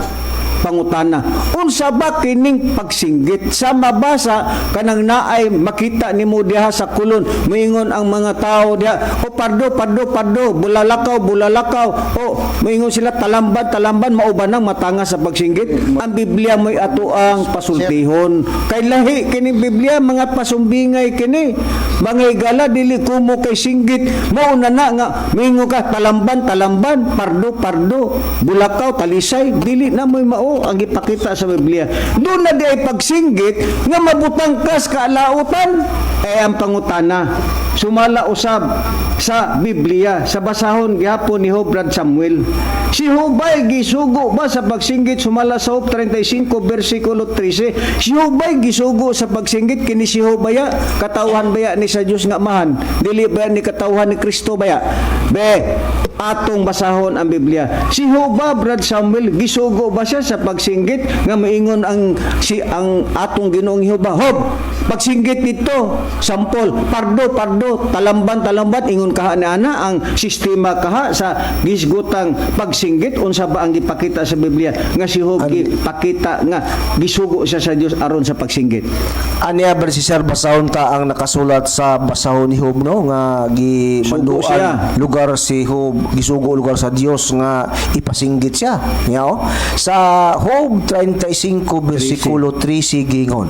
Speaker 5: Pangutana, unsa ba kining pagsinggit? Sa mabasa kanang naay makita nimo diha sa kulon, moingon ang mga tao diha, o pardo, bulalakaw, o moingon sila talamban, mauban ang matanga sa pagsinggit. Ang Biblia mo'y ato ang pasultihon. Kay lahi kining Biblia, mga pasumbingay kini. Mga igala dili kumo kay singgit. Mao na nga moingon ka talamban, pardo, bulakaw, talisay, dili na mo'y mao ang ipakita sa Biblia. Doon na di ay pagsinggit nga mabutang kas kalautan. Ang pangutana, sumala usab sa Biblia, sa basahon gihapon ni Job Brad Samuel. Si Hobay gisugo ba sa pagsinggit? Sumala sa Job 35 versikulo 13. Si Hobay gisugo sa pagsinggit kini si Hobaya katawhan baya ni sa Dios nga mahan, dili ba ni katawhan ni Kristo baya? Atong basahon ang Biblia. Si Hoba Brad Samuel gisugo ba siya sa pagsinggit nga maingon ang atong Ginoong Jehova, Hob, pagsinggit dito, sampol, pardo, talamban, ingon kaha ni ana ang sistema kaha sa gisgutang pagsinggit. Unsa ba ang gipakita sa Biblia nga si Hob gipakita nga gisugo siya sa Dios aron sa pagsinggit?
Speaker 2: Aniya ba si Sir basahon ta ang nakasulat sa basahon ni Job, no, nga
Speaker 5: Sugo siya.
Speaker 2: gimanduan lugar si Job, gisugo lugar sa Dios nga ipasinggit siya. Yaw. Sa Job 35 versikulo 3 gingon,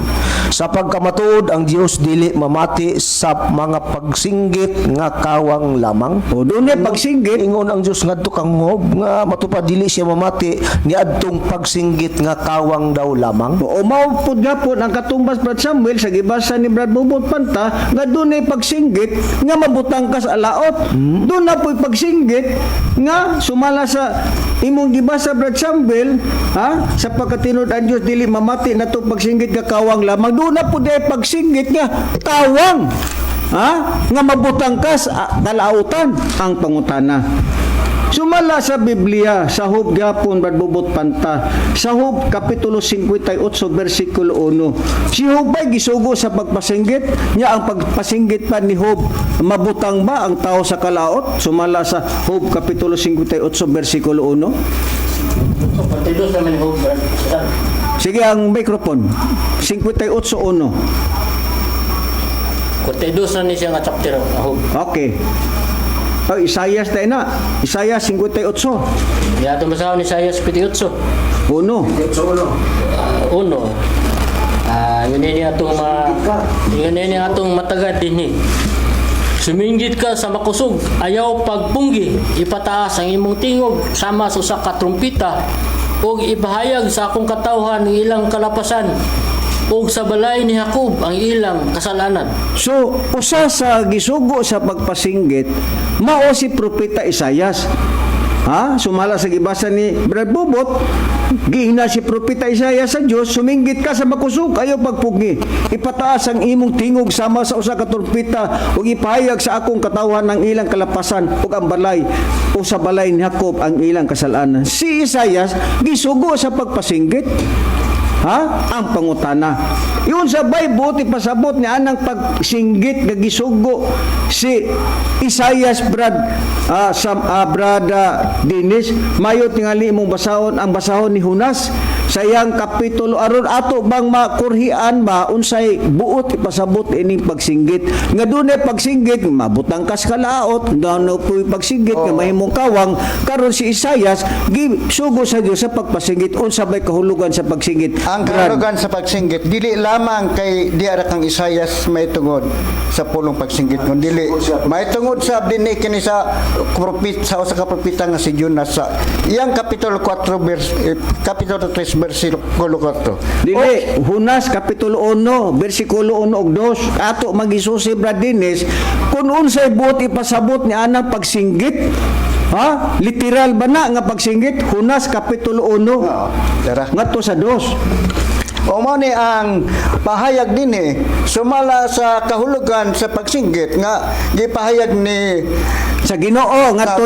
Speaker 2: sa pagkamatuod ang Dios dili mamati sa mga pagsinggit nga kawang lamang.
Speaker 5: O doon na pagsinggit,
Speaker 2: Ingon ang Dios ngadto kang Job nga matupad dili siya mamati ni adtong pagsinggit nga kawang daw lamang.
Speaker 5: o mao pud gapon ang katumbas Brad Samuel sa gibasa ni Brad Bubot Panta nga doon ay pagsinggit nga mabutang ka sa alaot. Doon na po'y pagsinggit nga sumala sa imong gibasa Brad Samuel, ha, sa pagkatinod ang Dios dili mamati na to pagsinggit nga kawang lamang. Doon na pud ay pagsinggit nga kawang, ha, nga mabutang ka sa kalautan. Ang pangutana, sumala sa Biblia sa Job gapon Brad Bubot Panta, sa Job kapitulo 58 versikulo 1, si Job ay gisugo sa pagpasinggit niya. Ang pagpasinggit pa ni Job, mabutang ba ang tao sa kalaot? Sumala sa Job kapitulo 58 versikulo 1.
Speaker 4: Partidos naman ni Job.
Speaker 5: Sige ang microphone. 58:1.
Speaker 4: Partidos na ni siya nga chapter Job.
Speaker 5: Okay. Isaias tayo na. Isaias 58.
Speaker 4: Ya ato basahon ni Isaiah 58.
Speaker 5: 1.
Speaker 4: Uno. Yun ni atong matagad dinhi. Suminggit ka sa makusog, ayaw pagpunggi, ipataas ang imong tingog sama sa usa ka trumpita, ug ipahayag sa akong katawhan ang ilang kalapasan, ug sa balay ni Jacob ang ilang kasalanan.
Speaker 5: So, usa sa gisugo sa pagpasinggit, mao si propeta Isaias. Ha? Sumala sa gibasa ni Brad Bubot, gihina si propeta Isaias sa Dios, suminggit ka sa makusog, ayaw pagpugi. Ipataas ang imong tingog sama sa usa ka trumpeta, ug ipahayag sa akong katawhan ang ilang kalapasan ug ang balay o sa balay ni Jacob ang ilang kasalanan. Si Isaias gisugo sa pagpasinggit. Ha? Ang pangutana. Yun sa Bible, ipasabot ni anang pagsinggit nga gisugo si Isaias Brad Dennis. Mayo tingali mong basahon ang basahon ni Hunas sa iyang kapitulo aron ato bang makurhian ba unsay buot ipasabot ining pagsinggit nga dunay pagsinggit mabutang kas kalaot, dano puy pagsinggit nga mahimong kawang. Karon si Isaias gisugo sa Dios sa pagpasinggit. Unsa bay kahulugan sa pagsinggit?
Speaker 3: Ang kahulugan sa pagsinggit dili lamang kay diara kang Isaias may tungod sa pulong pagsinggit kun dili may tungod sa dinhi kini sa propet sa usa ka propeta nga si Jonas sa iyang kapitulo 4 kapitulo 3 versikulo 4.
Speaker 5: Dili, Hunas kapitulo 1 bersikulo 1 ug 2 ato magisusi Brad Dennis kun unsay buot ipasabot ni anang pagsinggit. Ha? Literal ba na nga pagsinggit? Hunas kapitulo 1
Speaker 3: Tara.
Speaker 5: ngadto sa 2.
Speaker 3: O mo ni ang pahayag dinhi sumala sa kahulugan sa pagsinggit nga gipahayag ni
Speaker 5: Sa Ginoo ngadto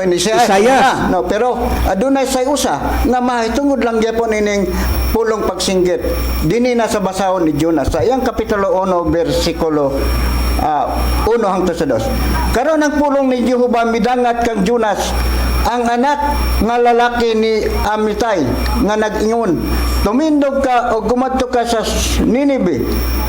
Speaker 5: ni Isaiah.
Speaker 3: No, pero adunay say usa nga mahitungod lang gyapon ining pulong pagsinggit. Dinhi na sa basahon ni Jonas sa iyang kapitulo 1 bersikulo 1 hangtod sa 2. Karon ang pulong ni Jehova midangat kang Jonas, ang anak nga lalaki ni Amitai nga nag-ingon, tumindog ka o gumadto ka sa Ninibe,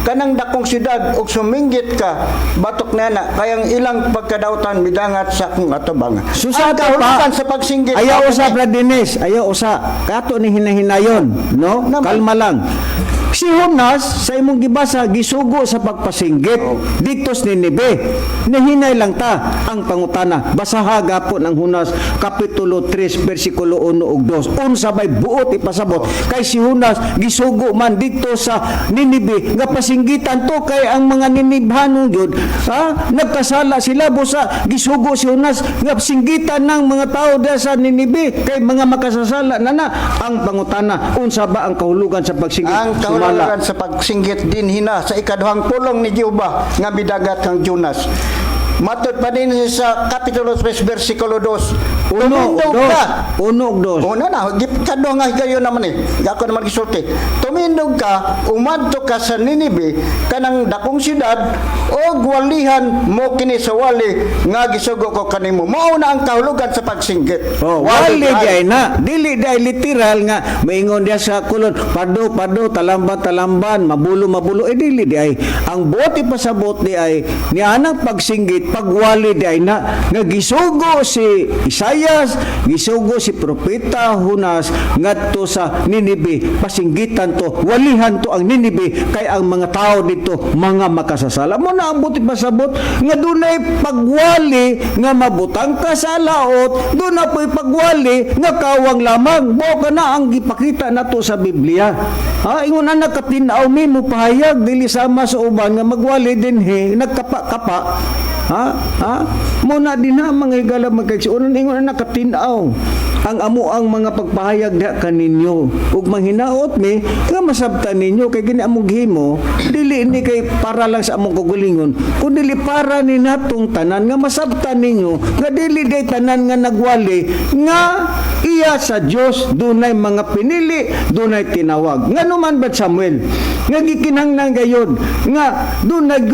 Speaker 3: kanang dakong siyudad ug suminggit ka batok nana kayang ilang pagkadautan midangat sa akong atubang.
Speaker 5: Susata pa
Speaker 3: sa pagsinggit.
Speaker 5: Ayaw usa Brad Dennis, ayaw usa. Kato ni hinahinayon, no?
Speaker 3: Naman.
Speaker 5: Kalma lang. Si Jonas sa imong gibasa gisugo sa pagpasinggit dito sa Ninibe. Nahinay lang ta ang pangutana. Basaha gapon ang Jonas kapitulo 3 bersikulo 1 ug 2. Unsa bay buot ipasabot kay si Jonas gisugo man dito sa Ninibe nga pasinggitan to kay ang mga Ninibhanon gyud nagkasala sila busa gisugo si Jonas nga singgitan ng mga tao diha sa Ninibe kay mga makasasala na ang pangutana unsa ba ang kahulugan sa pagsinggit?
Speaker 3: Ang kahulugan sa pagsinggit din hina sa ikaduhang pulong ni Jehova nga midagat kang Jonas. Matod pa din sa kapitulo 3 bersikulo 2. Tumindog ka.
Speaker 5: Unog dos.
Speaker 3: Una na, kadto nga higayon naman Ako naman gisulti. Tumindog ka, umadto ka sa Ninibe, kanang dakong siyudad o walihan mo kini sa wali nga gisugo ko kanimo. Mao na ang kahulugan sa pagsinggit.
Speaker 5: Wali diay na. Dili diay literal nga maingon dia sa kulon pado talamban mabulo dili diay. Ang buot ipasabot diay ni anang pagsinggit pagwali diay na nga gisugo si Isaias, gisugo si propeta Jonas ngadto sa Ninibe, pasinggitan to, walihan to ang Ninibe kay ang mga tao dito mga makasasala. Mo na ang buti pasabot nga dunay pagwali nga mabutang ka sa laot, doon na po'y pagwali nga kawang lamang. Mo ka na ang gipakita nato sa Biblia. Ingon na nakatinaw mi mo pahayag dili sama sa uban nga magwali dinhi nagkapa-kapa. Muna din na mga higala magkaigsuunan ingon na nakatinaw ang amo ang mga pagpahayag diha kaninyo ug manghinaot mi nga masabtan ninyo kay gini among gihimo dili ni kay para lang sa among kagalingon kun dili para ni natong tanan nga masabtan ninyo nga dili day tanan nga nagwali nga iya sa Dios dunay mga pinili dunay tinawag ngano man ba Samuel nga gikinahanglan gayud nga dunay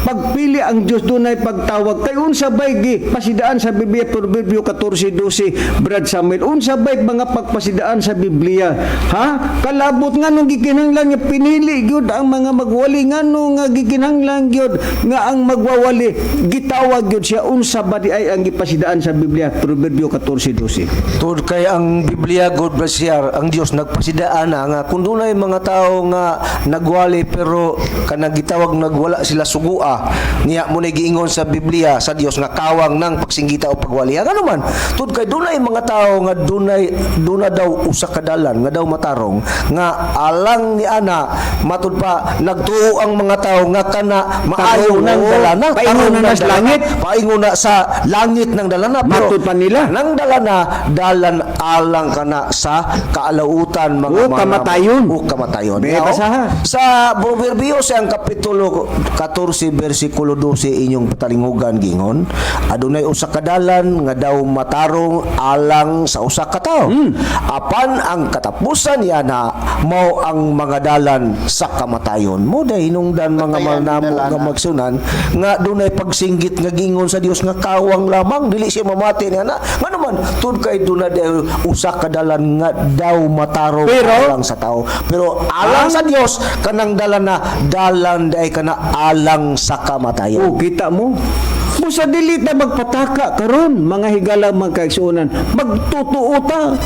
Speaker 5: pagpili ang Dios dunay pagtawag kay unsa bay gi pasidaan sa Biblia Proverbio 14:12 Brad Samuel unsa bay mga pagpasidaan sa Biblia kalabot nganong gikinahanglan nga pinili gyud ang mga magwali ngano nga gikinahanglan gyud nga ang magwawali gitawag gyud siya unsa ba di ay ang gipasidaan sa Biblia Proverbio 14:12
Speaker 2: Tod kay ang Biblia God bless her, ang Dios nagpasidaan na nga kung dunay mga tao nga nagwali pero kanang gitawag nagwala sila sugua niya mo giingon sa Biblia sa Dios nga kawang ng pagsinggita o pagwalihan ano man tud kay dunay mga tao nga duna daw usa ka dalan nga daw matarong nga alang ni ana matud pa nagtuo ang mga tao nga kana maayo ng dalana
Speaker 5: paingon na sa langit
Speaker 2: paingon na sa langit ng dalana pero
Speaker 5: matud pa nila
Speaker 2: nang dalana dalan alang kana sa kaalautan mga kamatayon sa Proverbio sa ang kapitulo 14 bersikulo 12 inyong patalingugan gingon adunay usa ka dalan nga daw matarong alang sa usa ka tawo apan ang katapusan niya na mao ang mga dalan sa kamatayon mo day hinungdan mga manamo nga magsunan nga dunay pagsinggit nga gingon sa Dios nga kawang lamang dili siya mamati niya na ngano man tud kay dunay usa ka dalan nga daw matarong alang sa tawo pero alang sa Dios kanang dalan day kana alang sa kamatayon.
Speaker 5: Kita mo? Busa dili ta magpataka karon mga higala magkaigsuonan. Magtutuo ta.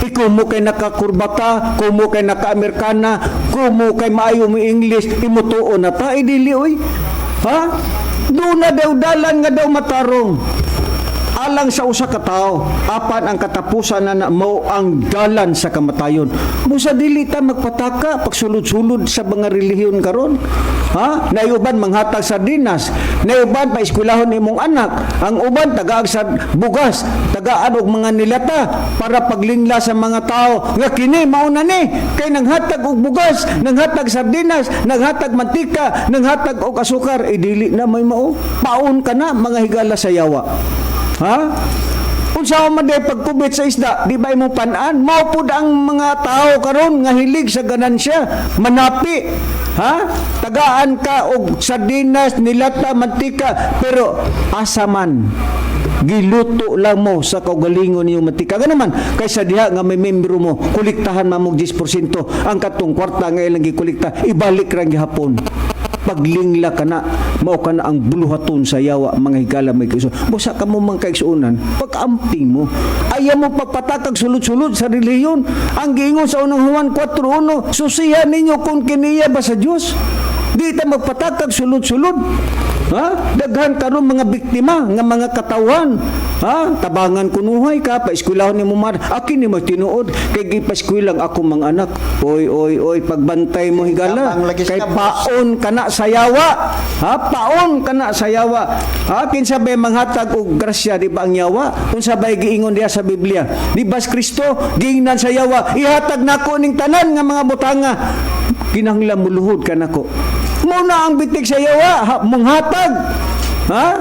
Speaker 5: Ikaw mo kay nakakurbata, kung mo kay naka-Amerikana, kung mo kay maayo mo English, imutuo na ta, dili oy. Doon na daw dalan nga daw matarong. alang sa usa ka tawo apan ang katapusan na mao ang dalan sa kamatayon. Busa dili ta magpataka pagsulod-sulod sa mga relihiyon karon. Ha? Nayuban manghatag sardinas, nayuban pa eskwelahon imong anak, ang uban tagaag sa bugas, tagaan og mga nilata para paglingla sa mga tao nga kini mao na ni kay nanghatag og bugas, nanghatag sardinas, nanghatag mantika, nanghatag og asukar, dili na may mao. Paon ka na mga higala sa yawa. Ha? Unsa man day pagkubit sa isda, di ba mo panan? Mao pud ang mga tao karon nga hilig sa ganansya, manapi. Ha? Tagaan ka og sardinas, nilata, mantika, pero asa man giluto lang mo sa kaugalingon niyo mantika. Ganun man, kaysa diha nga may membro mo, kuliktahan man mo 10%, ang katong kwarta nga ilang gikolekta, ibalik ra gihapon. Paglingla ka na, mao ka na ang buluhaton sa yawa, mga higala may kaigsunan. Busa ka mo mga kaigsunan, pag-amping mo, ayaw mo pagpatakag sulod-sulod sa reliyon. Ang giingon sa unang Juan 4:1, susihan ninyo kung kiniya ba sa Diyos. Di ta magpatakag sulod-sulod. Ha? Daghan karon mga biktima nga mga katawan. Ha? Tabangan kunuhay ka pa eskwelahon ni mo mar. Akin ni mo tinuod kay gipaskwelang ako mga anak. Oy, pagbantay mo higala. Kay paon kana sa yawa. Ha? Paon kana sa yawa. Ha? Kinsa bay manghatag og grasya di ba ang yawa? Unsa bay giingon diha sa Biblia? Di ba Kristo giingnan sa yawa, ihatag nako ning tanan nga mga butanga. Kinahanglan muluhod ka nako. Muna ang bitik sa yawa, manghatag. Ha?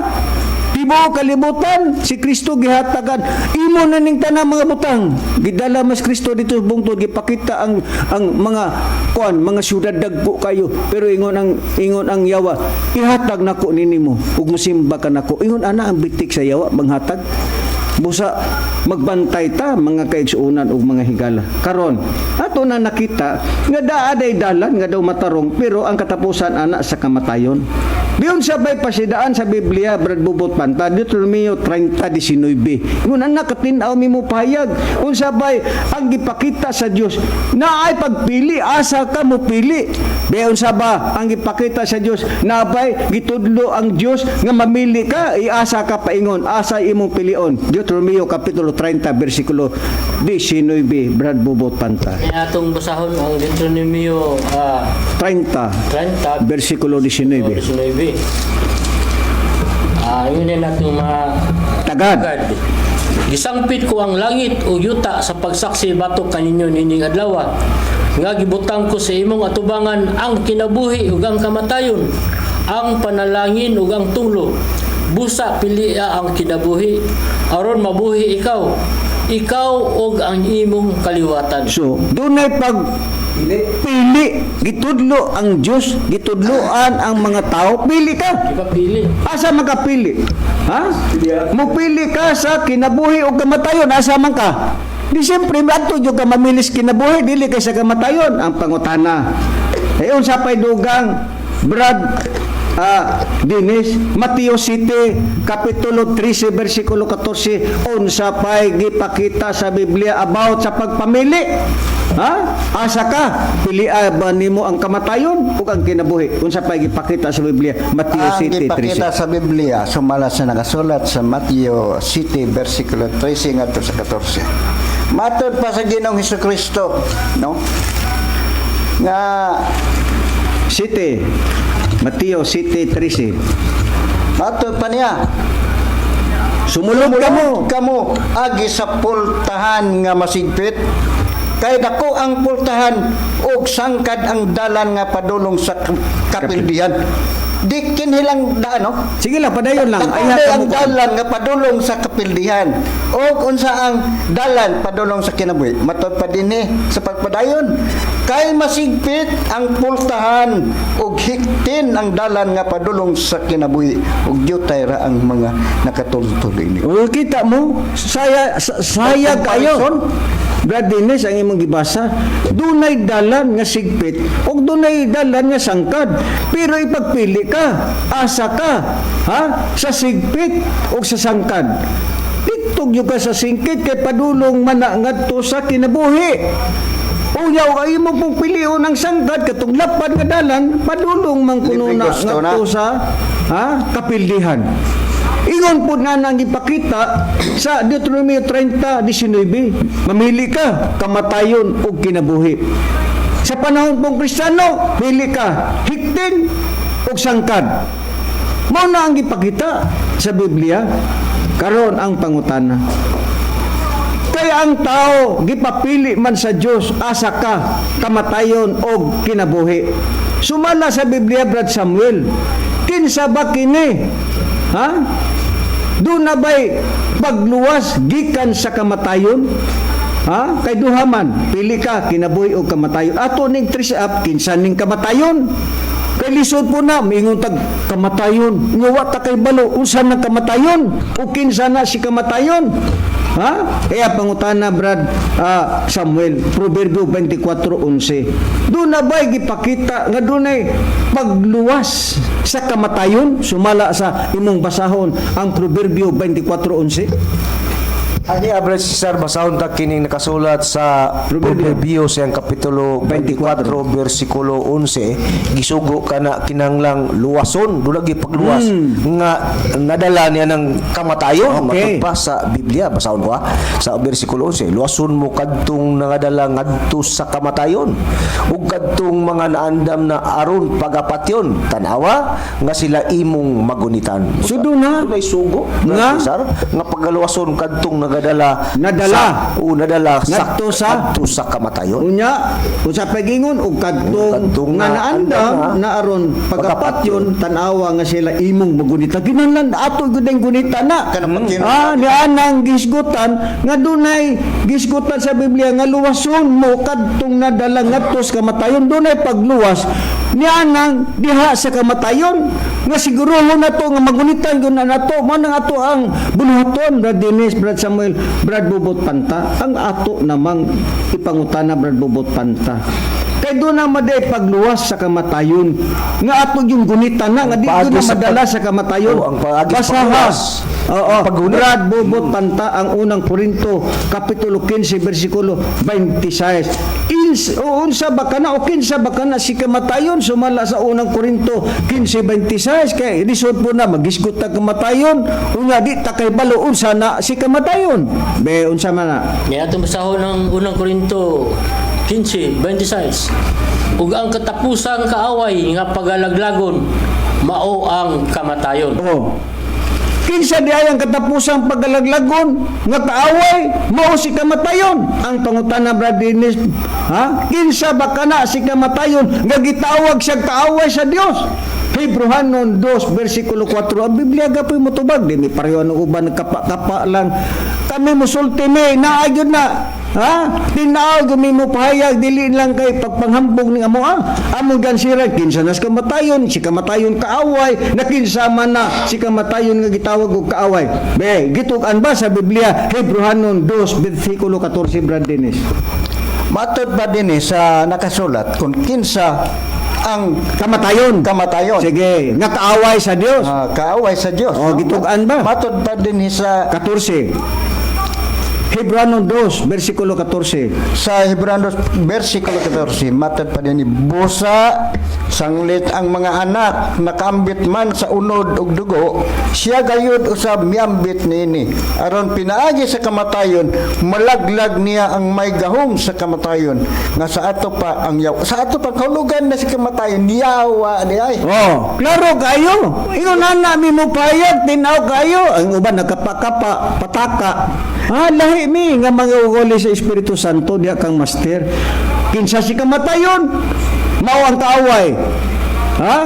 Speaker 5: Tibo kalibutan, si Kristo gihatagan. Imo na ning tanang mga butang. Gidala mas Kristo dito bungtod, gipakita ang mga mga syudad dagko kayo. Pero ingon ang yawa, ihatag nako ninimo ug mosimba ka nako. Ingon ana ang bitik sa yawa, manghatag. Busa magbantay ta mga kaigsuunan ug mga higala. Karon ato na nakita nga daaday dalan nga daw matarong pero ang katapusan ana sa kamatayon. Diyon sabay pasidaan sa Biblia Brad Bubot Panta Deuteronomio 30:19. Ngun anak katinaw mi mo pahayag unsa bay ang gipakita sa Dios naay pagpili asa ka mo pili. Dayon sa ba ang gipakita sa Dios nabay gitudlo ang Dios nga mamili ka iasa ka paingon asa imong pilion. Deuteronomio kapitulo 30 bersikulo 19 Brad Bubot Panta.
Speaker 4: Kaya atong basahon ang Deuteronomio
Speaker 5: 30 bersikulo 19.
Speaker 4: Yun na natin mga
Speaker 5: Tagad.
Speaker 4: Gisangpit ko ang langit o yuta sa pagsaksi batok kaninyo nining adlaw. Nga gibutang ko sa imong atubangan ang kinabuhi ug ang kamatayon, ang panalangin ug ang tunglo. Busa pilia ang kinabuhi aron mabuhi ikaw og ang imong kaliwatan.
Speaker 5: So, dunay pili, gitudlo ang Dios, gitudloan ang mga tao, pili ka.
Speaker 4: Ipapili.
Speaker 5: Asa man ka pili? Ha? Mupili ka sa kinabuhi o kamatayon, asa man ka? Di siyempre, ato yung ka mamilis kinabuhi, dili kay sa kamatayon, ang pangutana. Ayon sa pay dugang, Brad Dinis, Mateo City, Kapitulo 13, versikulo 14, unsa pay gipakita sa Biblia about sa pagpamili. Ha? Asa ka? Pilian ba nimo ang kamatayon o ang kinabuhi? Unsa pay gipakita sa Biblia? Mateo City 13.
Speaker 3: Ang gipakita sa Biblia, sumala sa nakasulat sa Mateo City, versikulo 13 ngadto sa 14. Matod pa sa Ginoong Hesukristo, no? Nga
Speaker 5: City, Mateo City 13.
Speaker 3: matod pa niya,
Speaker 5: Sumulod
Speaker 3: kamo agi sa pultahan nga masigpit kay dako ang pultahan ug sangkad ang dalan nga padulong sa kapildihan. Di kinhilang daan, no?
Speaker 5: Sige lang, padayon lang.
Speaker 3: Dako ang dalan nga padulong sa kapildihan ug unsa ang dalan padulong sa kinabuhi. Matod pa dinhi sa pagpadayon kay masigpit ang pultahan ug hiktin ang dalan nga padulong sa kinabuhi ug jutay ra ang mga nakatultuloy ni.
Speaker 5: O, kita mo, sayag kayo. Brad Dennis, ang imong gibasa, dunay dalan nga sigpit o dunay dalan nga sangkad. Pero ipagpili ka, asa ka, ha? Sa sigpit o sa sangkad. Tugtog yung ka sa singkit kay padulong manangadto sa kinabuhi. Uyaw ay mo pong pilion ang sangkad katong lapad nga dalan padulong man kuno na ngadto sa kapildihan. Ingon po na nang ipakita sa Deuteronomy 30:19, mamili ka kamatayon o kinabuhi. Sa panahon pong Kristiyano, pili ka hiktin o sangkad. Mao na ang ipakita sa Biblia karon ang pangutana. Kaya ang tao gipapili man sa Dios asa ka kamatayon o kinabuhi. Sumala sa Biblia, Brad Samuel, kinsa ba kini? Ha? Doon na ba'y pagluwas gikan sa kamatayon? Ha? Kay duhaman, pili ka kinabuhi o kamatayon. Ato ning trace up kinsa ning kamatayon? Kay lisod po na mingon tag kamatayon. Ngawa ta kay balo unsa na kamatayon? O kinsa na si kamatayon? Ha? Kaya pangutana, Brad Samuel, Proverbio 24:11. Doon na ba'y gipakita nga doon ay pagluwas sa kamatayon? Sumala sa imong basahon ang Proverbio 24:11.
Speaker 2: Ani average Cesar, basahon ta kining nakasulat sa Proverbio siyang kapitulo 24 bersikulo 11, gisugo kana kinanglang luwason, dulagi pagluwas nga nadala niya ng kamatayon.
Speaker 5: Okay.
Speaker 2: Matugpa sa Biblia, basahon ko sa bersikulo 11, luwason mo kadtong nangadala ngadto sa kamatayon ug kadtong mga naandam na aron pagapatyon tanawa nga sila imong magunitan.
Speaker 5: So doon na
Speaker 2: Dunay sugo
Speaker 5: nga
Speaker 2: Cesar nga pagluwason kadtong nadala
Speaker 5: Ngadto
Speaker 2: sa kamatayon.
Speaker 5: unya unsa pagingon og kadtong nga naandam na aron pagapatyon tan-awa nga sila imong magunita kinahanglan ato gyud ang gunita na ni anang gisgutan nga dunay gisgutan sa Biblia nga luwason mo kadtong nadala ngadto sa kamatayon. Dunay pagluwas ni anang diha sa kamatayon nga siguruhon nato nga magunitan gyud na nato mo nang ato ang bunuhaton. Brad Dennis, Brad Samuel, Brad Bobot Panta, ang ato namang ipangutana, Brad Bobot Panta. Kay doon na maday pagluwas sa kamatayon. Nga ato yung gunita na, nga di doon na madala sa kamatayon.
Speaker 2: ang paagis
Speaker 5: Basaha.
Speaker 2: pagluwas.
Speaker 5: Oo,
Speaker 2: Paggunit.
Speaker 5: Brad Bobot Panta, ang unang Korinto, kapitulo 15, versikulo 26. Unsa ba kana o kinsa ba kana si kamatayon? Sumala sa unang Korinto 15:26 kay lisod po na magisgot ta kamatayon. Unya di ta kay balo unsa na si kamatayon. Be unsa man na?
Speaker 4: Kaya itong basahon ng unang Korinto 15:26. Ug ang katapusang kaaway nga pagalaglagon mao ang kamatayon.
Speaker 5: Oh. Kinsa di ay ang katapusang pagalaglagon nga kaaway mao si kamatayon. Ang pangutana, Brad Dennis, ha? Kinsa ba kana si kamatayon nga gitawag siya kaaway sa Dios? Hebrehanon 2 versikulo 4. Ang Biblia gapoy mo tubag di mi pareho ang uban kapa lang. Kami musulti mi naayod na. Ha? Tinaw gumi mo pahayag dili lang kay pagpanghambog ning amo amo gan sira kinsa nas kamatayon si kamatayon kaaway nakinsama na si kamatayon nga gitawag og kaaway. Be gitug-an ba sa Biblia Hebrehanon 2 versikulo 14, Brad Dennis?
Speaker 3: Matod ba din sa nakasulat kung kinsa ang
Speaker 5: Kamatayon. Sige, nga kaaway sa Dios.
Speaker 3: kaaway sa Dios.
Speaker 5: Oh, gitugan ba?
Speaker 3: Matod ba din sa
Speaker 5: 14. Hebrehanon 2 versikulo 14.
Speaker 3: sa Hebreos versikulo 14, matod pa din busa sanglit ang mga anak nakambit man sa unod ug dugo, siya gayud usab miambit niini aron pinaagi sa kamatayon, malaglag niya ang may gahom sa kamatayon nga sa ato pa ang sa ato pa kahulugan na si kamatayon yawa di ay.
Speaker 5: Oh, klaro kayo. Ingon na mi mo payag tinaw kayo. Ang uban nagkapakapa, pataka. Lahi mi nga mga ugoli sa Espiritu Santo diha kang master. Kinsa si kamatayon? Mao ang kaaway. Ha?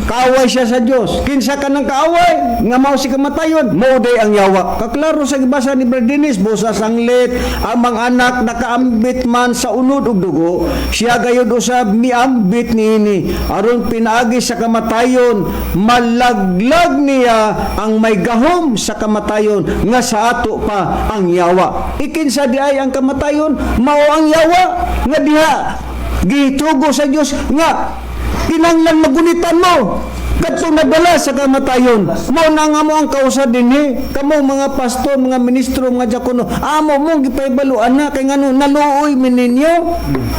Speaker 5: Kaaway siya sa Dios. Kinsa ka ng kaaway? Nga mao si kamatayon. Mao day ang yawa. Kaklaro sa gibasa ni Brad Dennis, busa sanglit ang mga anak nakaambit man sa unod ug dugo, siya gayud usab miambit niini aron pinaagi sa kamatayon, malaglag niya ang may gahom sa kamatayon nga sa ato pa ang yawa. Ikinsa di ay ang kamatayon? Mao ang yawa nga diha gitugo sa Dios nga kinanglan magunitan mo Kadtong nagdala sa kamatayon. Mo na nga mo ang kausad dinhi. Kamo mga pastor, mga ministro, mga diakono, amo mo gipaybaluan na kay ngano naluoy min ninyo.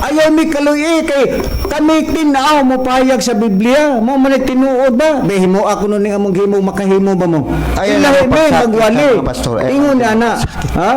Speaker 5: Ayaw mi kaluoy kay kami tinaw mo pahayag sa Biblia. Mo man tinuod ba? Behimo ako no ning among himo makahimo ba mo?
Speaker 3: Ayan
Speaker 5: Ilahi
Speaker 3: ang
Speaker 5: may
Speaker 3: pagsakit
Speaker 5: magwali.
Speaker 3: ng pastor.
Speaker 5: Ingon na ana. Ha?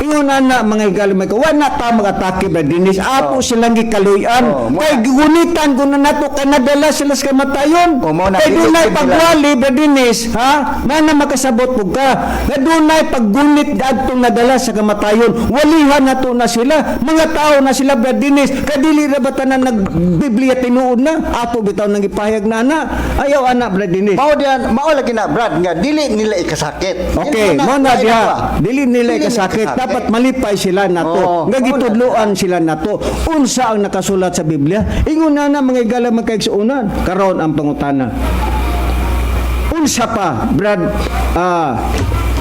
Speaker 5: Ingon na mga higalimay ko, wala ta mag-atake ba dinis, ato silang gikaluyan. Kay gunitan ko na nato, kay nadala sila sa kamatayon. Kay dunay pagwali ba dinis, ha? Na makasabot po ka. Na dunay paggunit adtong nadala sa kamatayon. Walihan nato na sila. Mga tao na sila ba dinis. Kay dili ra ba tanan nag-Biblia tinuod na? Ato bitaw nang ipahayag na ana. Ayaw ana ba dinis.
Speaker 3: Mao lagi na Brad nga dili nila ikasakit.
Speaker 5: Okay, mo na diha. Dili nila ikasakit. Dapat malipay sila nato. Nga gitudloan sila nato. Unsa ang nakasulat sa Biblia? Ingon na mga igala magkaigsuunan. Karon ang pangutana. Unsa pa, Brad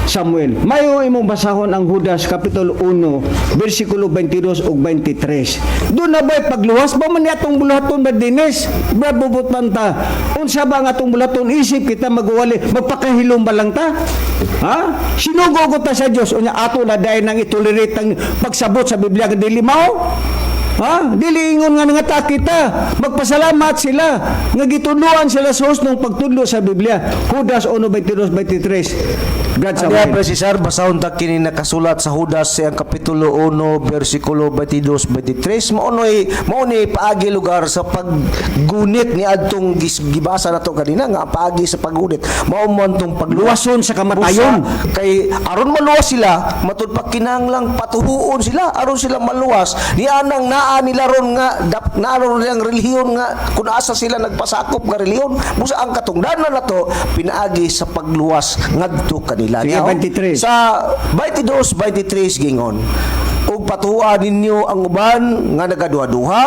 Speaker 5: Samuel? Mayo imong basahon ang Judas kapitulo 1, bersikulo 22 ug 23. Doon na ba'y pagluwas ba man atong bulaton ba dinis? Brad bubot man ta. Unsa ba ang atong bulaton isip kita magwali magpakahilom ba lang ta? Ha? Sinugo ta sa Dios unya ato na dai nang itolerate ang pagsabot sa Biblia nga dili mao? Ha? Dili ingon nga nangata kita. Magpasalamat sila nga gitudloan sila sa husnong pagtudlo sa Biblia. Judas 1:22-23. God sa
Speaker 2: Ano pre Cesar, basahon ta kini nakasulat sa Judas sa kapitulo 1 bersikulo 22-23. Maonoy paagi lugar sa paggunit ni adtong gibasa nato kanina nga paagi sa paggunit. Mao man tong pagluwason sa kamatayon. Kay aron maluwas sila, matud pa kinahanglang patuhuon sila aron sila maluwas. Ni anang naa nila ron nga naaro nilang relihiyon nga kun asa sila nagpasakop nga relihiyon. Busa ang katungdanan nato pinaagi sa pagluwas ngadto kanila.
Speaker 5: Sige, 23.
Speaker 2: Sa 22-23 gingon. Ug patuhuan ninyo ang uban nga nagaduha-duha,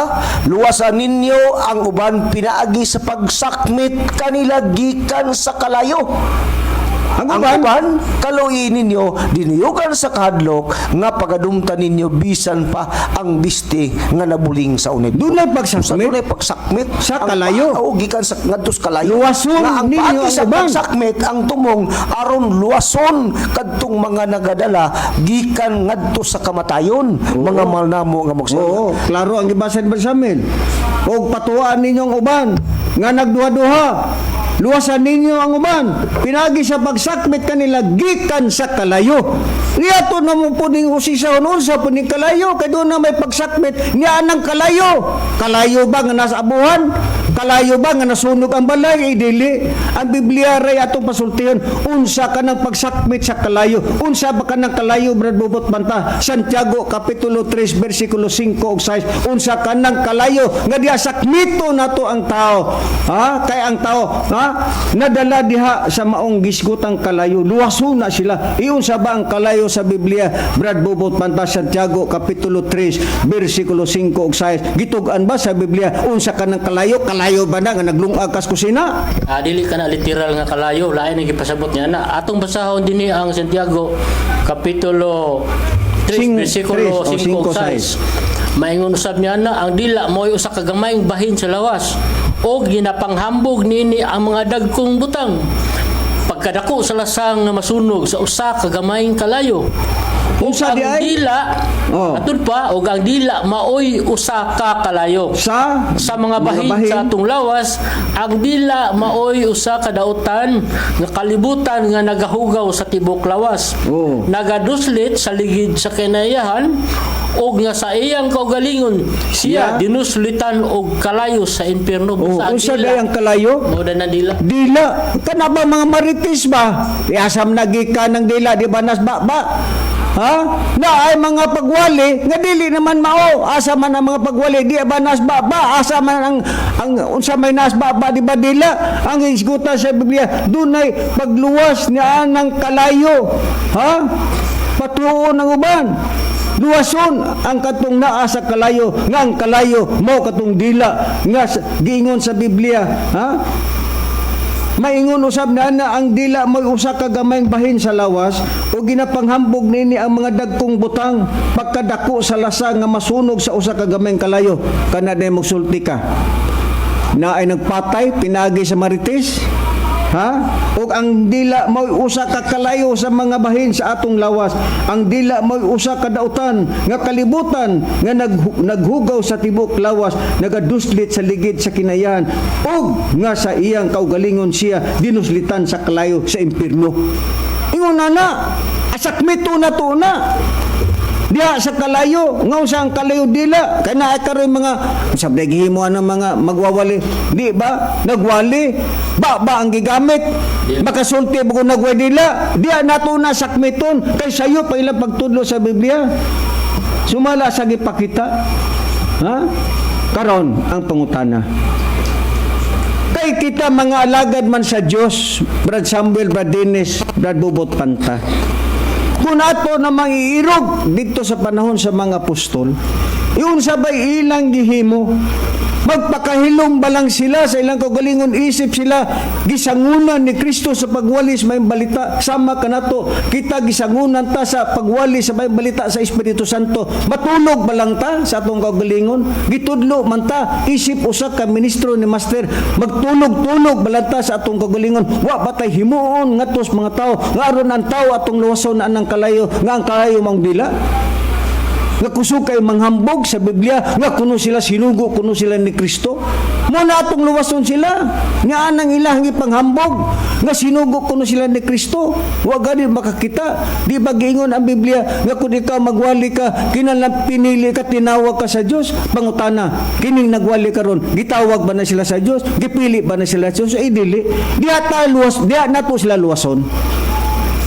Speaker 2: luwasan ninyo ang uban pinaagi sa pagsakmit kanila gikan sa kalayo. Ang uban kaluoy ninyo diniyugan sa kahadlok nga pagadumtan ninyo bisan pa ang biste nga nabuling sa uneg.
Speaker 5: Dunay pagsakmit?
Speaker 2: Dunay pagsakmit
Speaker 5: Sa kalayo?
Speaker 2: gikan sa ngadto sa kalayo.
Speaker 5: Luwason
Speaker 2: nga ang
Speaker 5: ninyo
Speaker 2: paagi
Speaker 5: ang
Speaker 2: sa
Speaker 5: uban.
Speaker 2: pagsakmit ang tumong aron luwason kadtong mga nagadala gikan ngadto sa kamatayon. Mga malnamo nga magsayo.
Speaker 5: Oo, klaro ang gibasa ni Samuel. Og patuwaan ninyo ang uban nga nagduha-duha. Luwasan ninyo ang uban. Pinagi sa pagsakmit kanila gikan sa kalayo. Niyato na mo po ning usisahon unsa po ning kalayo kay doon na may pagsakmit niya anang kalayo. Kalayo ba nga nasa abuhan? Kalayo ba nga nasunog ang balay? Dili. Ang Biblia ray atong pasultihan unsa ka ng pagsakmit sa kalayo. Unsa ba ka ng kalayo Brad Bubot Banta? Santiago kapitulo 3 bersikulo 5 ug 6. Unsa ka ng kalayo nga diha sakmito nato ang tao. Ha? Kay ang tao, ha? Nadala diha sa maong gisgutang kalayo. Luwason na sila. Iunsa ba ang kalayo sa Biblia? Brad Bubot Banta Santiago kapitulo 3 bersikulo 5 ug 6. Gitugan ba sa Biblia unsa ka ng kalayo? Kalayo ba na nga naglungag kas kusina?
Speaker 4: Dili ka na literal nga kalayo, lain ang gipasabot niya na. Atong basahon dinhi ang Santiago kapitulo 3 bersikulo 5 ug 6. Maingon usab niya na ang dila mo'y usa ka gamayng bahin sa lawas o ginapanghambog nini ang mga dagkong butang. Pagkadako sa lasang nga masunog sa usa ka gamayng kalayo.
Speaker 5: Unsa
Speaker 4: Ang
Speaker 5: di ay?
Speaker 4: dila,
Speaker 5: Oh.
Speaker 4: atud pa, og ang dila maoy usa ka kalayo.
Speaker 5: Sa
Speaker 4: Sa mga bahin sa atong lawas, ang dila maoy usa ka dautan nga kalibutan nga nagahugaw sa tibok lawas.
Speaker 5: Oh.
Speaker 4: Nagaduslit sa ligid sa kinayahan og nga sa iyang kaugalingon siya
Speaker 5: Yeah.
Speaker 4: dinuslitan og kalayo sa impierno.
Speaker 5: oh,
Speaker 4: Sa
Speaker 5: unsa
Speaker 4: dila.
Speaker 5: day ang kalayo?
Speaker 4: Mao na dila.
Speaker 5: Dila. Kana ba mga marites ba? Iasam nagika ng dila di ba nasba ba? Ha? Na ay mga pagwali nga dili naman mao. Asa man ang mga pagwali di ba nasba ba? Asa man ang unsa may nasba ba di ba dila? Ang isgutan sa Biblia dunay pagluwas niya ng kalayo. Ha? Patuon ang uban. Luwason ang katong naa sa kalayo nga ang kalayo mo katong dila nga giingon sa Biblia. Ha? Maingon usab na ang dila mo'y usa ka gamayng bahin sa lawas o ginapanghambog nini ang mga dagkong butang pagkadako sa lasa nga masunog sa usa ka gamayng kalayo kana day magsulti ka. na ay nagpatay pinagi sa Marites, ha? Ug ang dila mo'y usa ka kalayo sa mga bahin sa atong lawas. Ang dila mo'y usa ka dautan nga kalibutan nga naghugaw sa tibok lawas, nagaduslit sa ligid sa kinayan, ug nga sa iyang kaugalingon siya dinuslitan sa kalayo sa impierno. Ingon na, asakmito na to na. Diya sa kalayo, nga usang kalayo dila, kaya na karoy mga sabi gihimuan ng mga magwawali, di ba? Nagwali, ba ang gigamit, makasulti buko nagwali dila, diya nato na sakmiton, kay sayo pa ilang pagtudlo sa Biblia. Sumala sa gipakita, ha? Karon ang pangutana. Kay kita mga alagad man sa Dios, Brad Samuel, Brad Dennis, Brad Bubot Panta. Kung ato na mangiirog dito sa panahon sa mga apostol, iyon sabay ilang gihimo, magpakahilom ba lang sila sa ilang kaugalingon, isip sila gisangunan ni Kristo sa pagwalis may balita, sama kanato kita gisangunan ta sa pagwalis sa may balita sa Espiritu Santo, matulog ba lang ta sa atong kaugalingon, gitudlo man ta isip usa ka ministro ni Master, magtulog-tulog ba lang ta sa atong kaugalingon, wa batay himuon ngatos mga tao nga aron ang tao atong luwason na anang kalayo nga ang kalayo mang dila nga kusukay manghambog sa Biblia nga kuno sila sinugo, kuno sila ni Kristo. Muna atong luwason sila nga anang ilang ipanghambog nga sinugo kuno sila ni Kristo. Wa gani makakita. Di ba giingon ang Biblia nga kun ikaw magwali ka, kinahanglan pinili ka, tinawag ka sa Dios. Pangutana, kining nagwali karon, gitawag ba na sila sa Dios? Gipili ba na sila sa Dios? Ay dili. Diha ta luwas, diha nato sila luwason.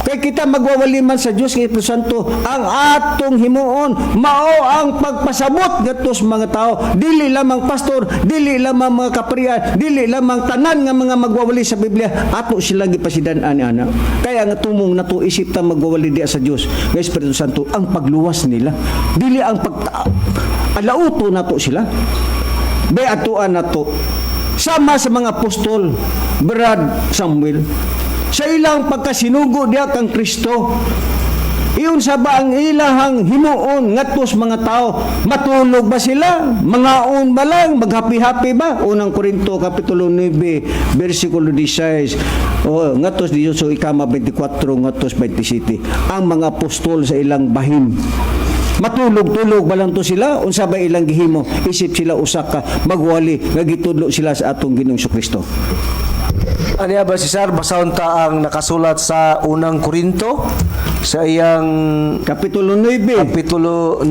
Speaker 5: Kaya kita magwawali man sa Diyos ng Espiritu Santo, ang atong himuon, mao ang pagpasabot gatos mga tao. Dili lamang pastor, dili lamang mga kapriyan, dili lamang tanan nga mga magwawali sa Biblia, ato sila gipasidan ani ana. Kaya nga tumong nato isip ta magwawali diya sa Diyos ng Espiritu Santo, ang pagluwas nila. Dili ang alauto nato sila. Beatuan nato. Sama sa mga apostol, Brad Samuel, sa ilang pagkasinugo diya kang Kristo, iyon sa ba ang ilahang himuon ngatos mga tao, matulog ba sila, mangaon ba lang, maghapi-hapi ba? Unang Korinto kapitulo 9 versikulo 16, ngatos 18 ikama 24 ngatos 27, ang mga apostol sa ilang bahin matulog-tulog ba lang to sila, unsa ba ilang gihimo, isip sila usak ka magwali nga gitudlo sila sa atong Ginoong Kristo.
Speaker 2: Aniya ba si Sir, basahon ta ang nakasulat sa unang Korinto sa iyang
Speaker 5: Kapitulo 9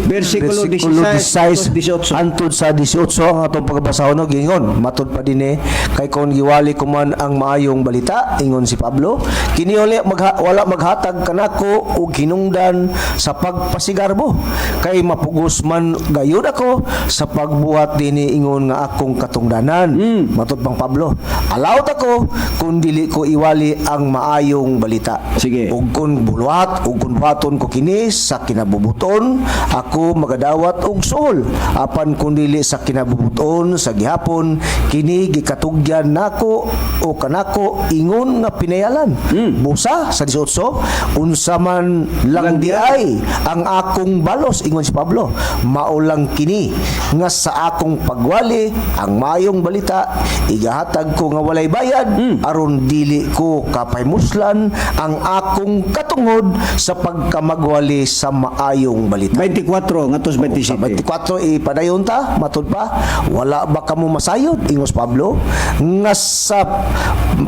Speaker 5: versikulo 16
Speaker 2: antod sa 18 ang atong pagbasahon no gingon matud pa dinhi kay kon giwali ko man ang maayong balita ingon si Pablo kini wala maghatag kanako og hinungdan sa pagpasigarbo kay mapugos man gayud ako sa pagbuhat dinhi ingon nga akong katungdanan matud pang Pablo alawt ako kung dili ko iwali ang maayong balita.
Speaker 5: Sige.
Speaker 2: Ug kung buhaton ko kini sa kinabubuton, ako magadawat og suhol. Apan kung dili sa kinabubuton sa gihapon, kini gikatugyan nako o kanako ingon nga pinayalan. Busa sa 18, unsa man lang di ay ang akong balos ingon si Pablo. Mao lang kini nga sa akong pagwali ang maayong balita igahatag ko nga walay bayad aron dili ko kapaymuslan ang akong katungod sa pagkamagwali sa maayong balita.
Speaker 5: 24 ngatos 27.
Speaker 2: 24 ipadayon ta matud pa wala ba kamo masayod ingos Pablo nga sa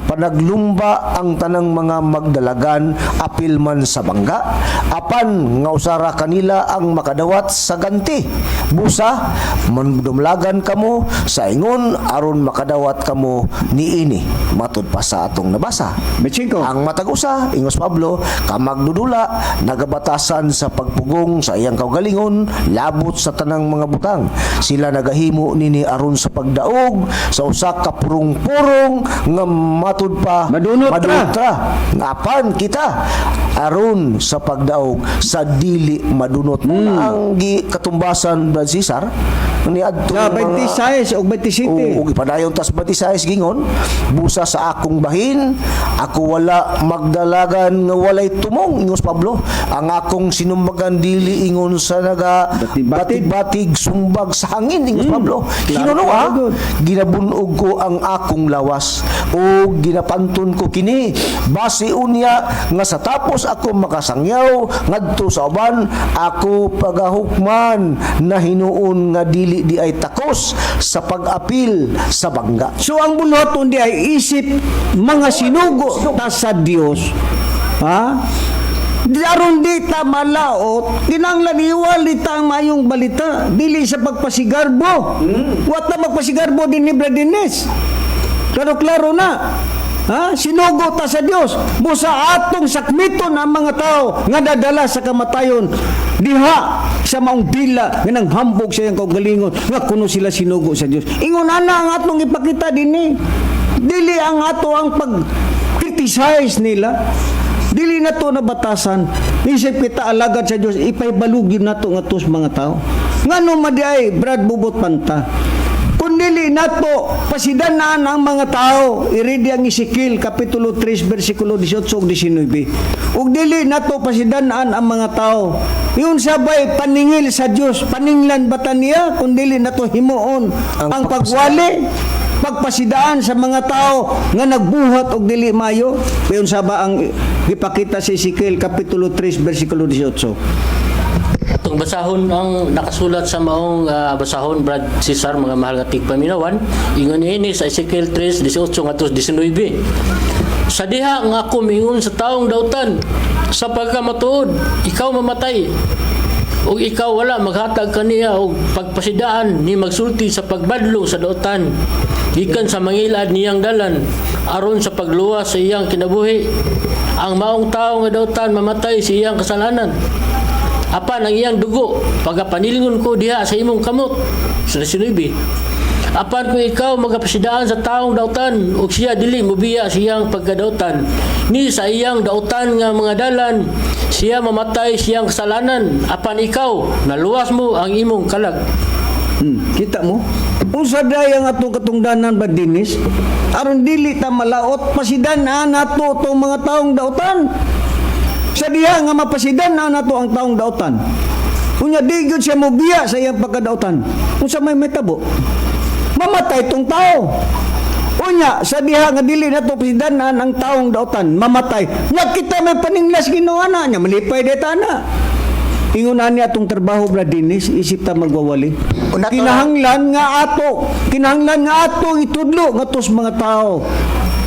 Speaker 2: panaglumba ang tanang mga magdalagan apil man sa bangga apan nga usara kanila ang makadawat sa ganti busa mandumlagan kamo sa ingon aron makadawat kamo niini matud pa sa atong nabasa.
Speaker 5: Bechiko.
Speaker 2: Ang matag-usa ingos Pablo kamagdudula nagabatasan sa pagpugong sa iyang kaugalingon labot sa tanang mga butang sila nagahimo nini aron sa pagdaog sa usa ka purong-purong nga matud pa
Speaker 5: madunot
Speaker 2: ra apan kita aron sa pagdaog sa dili madunot ang katumbasan Brad Cesar ni adto
Speaker 5: Sa 26 o 27.
Speaker 2: ug ipadayon tas 26 gingon, busa sa akong bahin, ako wala magdalagan nga walay tumong, ingos Pablo. Ang akong sinumbagan dili ingon sa naga
Speaker 5: Batid-batid.
Speaker 2: batig sumbag sa hangin, ingos Pablo.
Speaker 5: Klaro,
Speaker 2: Hinuno
Speaker 5: klaro.
Speaker 2: ginabunog ko ang akong lawas o ginapanton ko kini base unya nga sa tapos ako makasangyaw ngadto sa uban ako pagahukman na hinuon nga dili di ay takos sa pag-apil sa bangga.
Speaker 5: So ang buluhaton di ay isip mga sinugo ta sa Dios. Ha? Daron di ta malaot, kinanglan iwali ta ang mayong balita, dili sa pagpasigarbo. Wat na magpasigarbo din ni Bradines. Klaro-klaro na. Ha? Sinugo ta sa Dios. Busa atong sakmiton ang mga tao nga dadala sa kamatayon. Diha sa maong dila nga nang hambog sa iyang kaugalingon nga kuno sila sinugo sa Dios. Ingon ana ang atong ipakita dinhi. Dili ang ato ang pag-criticize nila. Dili na to na batasan. Isip kita alagad sa Dios, ipaybalugin na to nga tos mga tao. Ngano madiay Brad Bubot Panta? Kung dili nato pasidanan ang mga tao, i-read ang Ezekiel kapitulo 3 bersikulo 18 ug 19. Ug dili nato pasidanan ang mga tao. Yun sabay paningil sa Dios, paninglan bata niya kung dili nato himuon ang pagwali, pagpasidaan sa mga tao nga nagbuhat og dili mayo. Yun saba ang ipakita sa Ezekiel kapitulo 3 bersikulo 18.
Speaker 4: Itong basahon ang nakasulat sa maong basahon Brad Cesar, mga mahal nga tigpaminawan, ingon ini sa Ezekiel 3:18 ngadto 19. Sa diha nga ako mingon sa taong dautan, sa pagkamatuod ikaw mamatay, ug ikaw wala maghatag kaniya og pagpasidaan ni magsulti sa pagbadlong sa dautan gikan sa mangilad niyang dalan aron sa pagluwas sa iyang kinabuhi. Ang maong tao nga dautan mamatay sa iyang kasalanan. Apan ang iyang dugo pagapanilingon ko diha sa imong kamot sa 19. Apan kung ikaw magapasidaan sa taong dautan ug siya dili mobiya sa iyang pagkadautan ni sa iyang dautan nga mga dalan, siya mamatay siyang kasalanan. Apan ikaw naluwas mo ang imong kalag.
Speaker 5: Kita mo? Unsa day ang atong katungdanan ba dinis? Aron dili ta malaot pasidan-an nato tong mga taong dautan. Sa diha nga mapasidan na nato ang taong dautan. Unya di gyud siya mobiya sa iyang pagkadautan. Unsa may metabo? Mamatay tong tao. Unya sa diha nga dili nato pasidanan ang taong dautan, mamatay. Nya kita may paninglas Ginoo ana nya malipay deta na. Ingunan niya atong trabaho Bradinis, isip ta magwawali. Kinahanglan nga ato itudlo nga tos mga tao.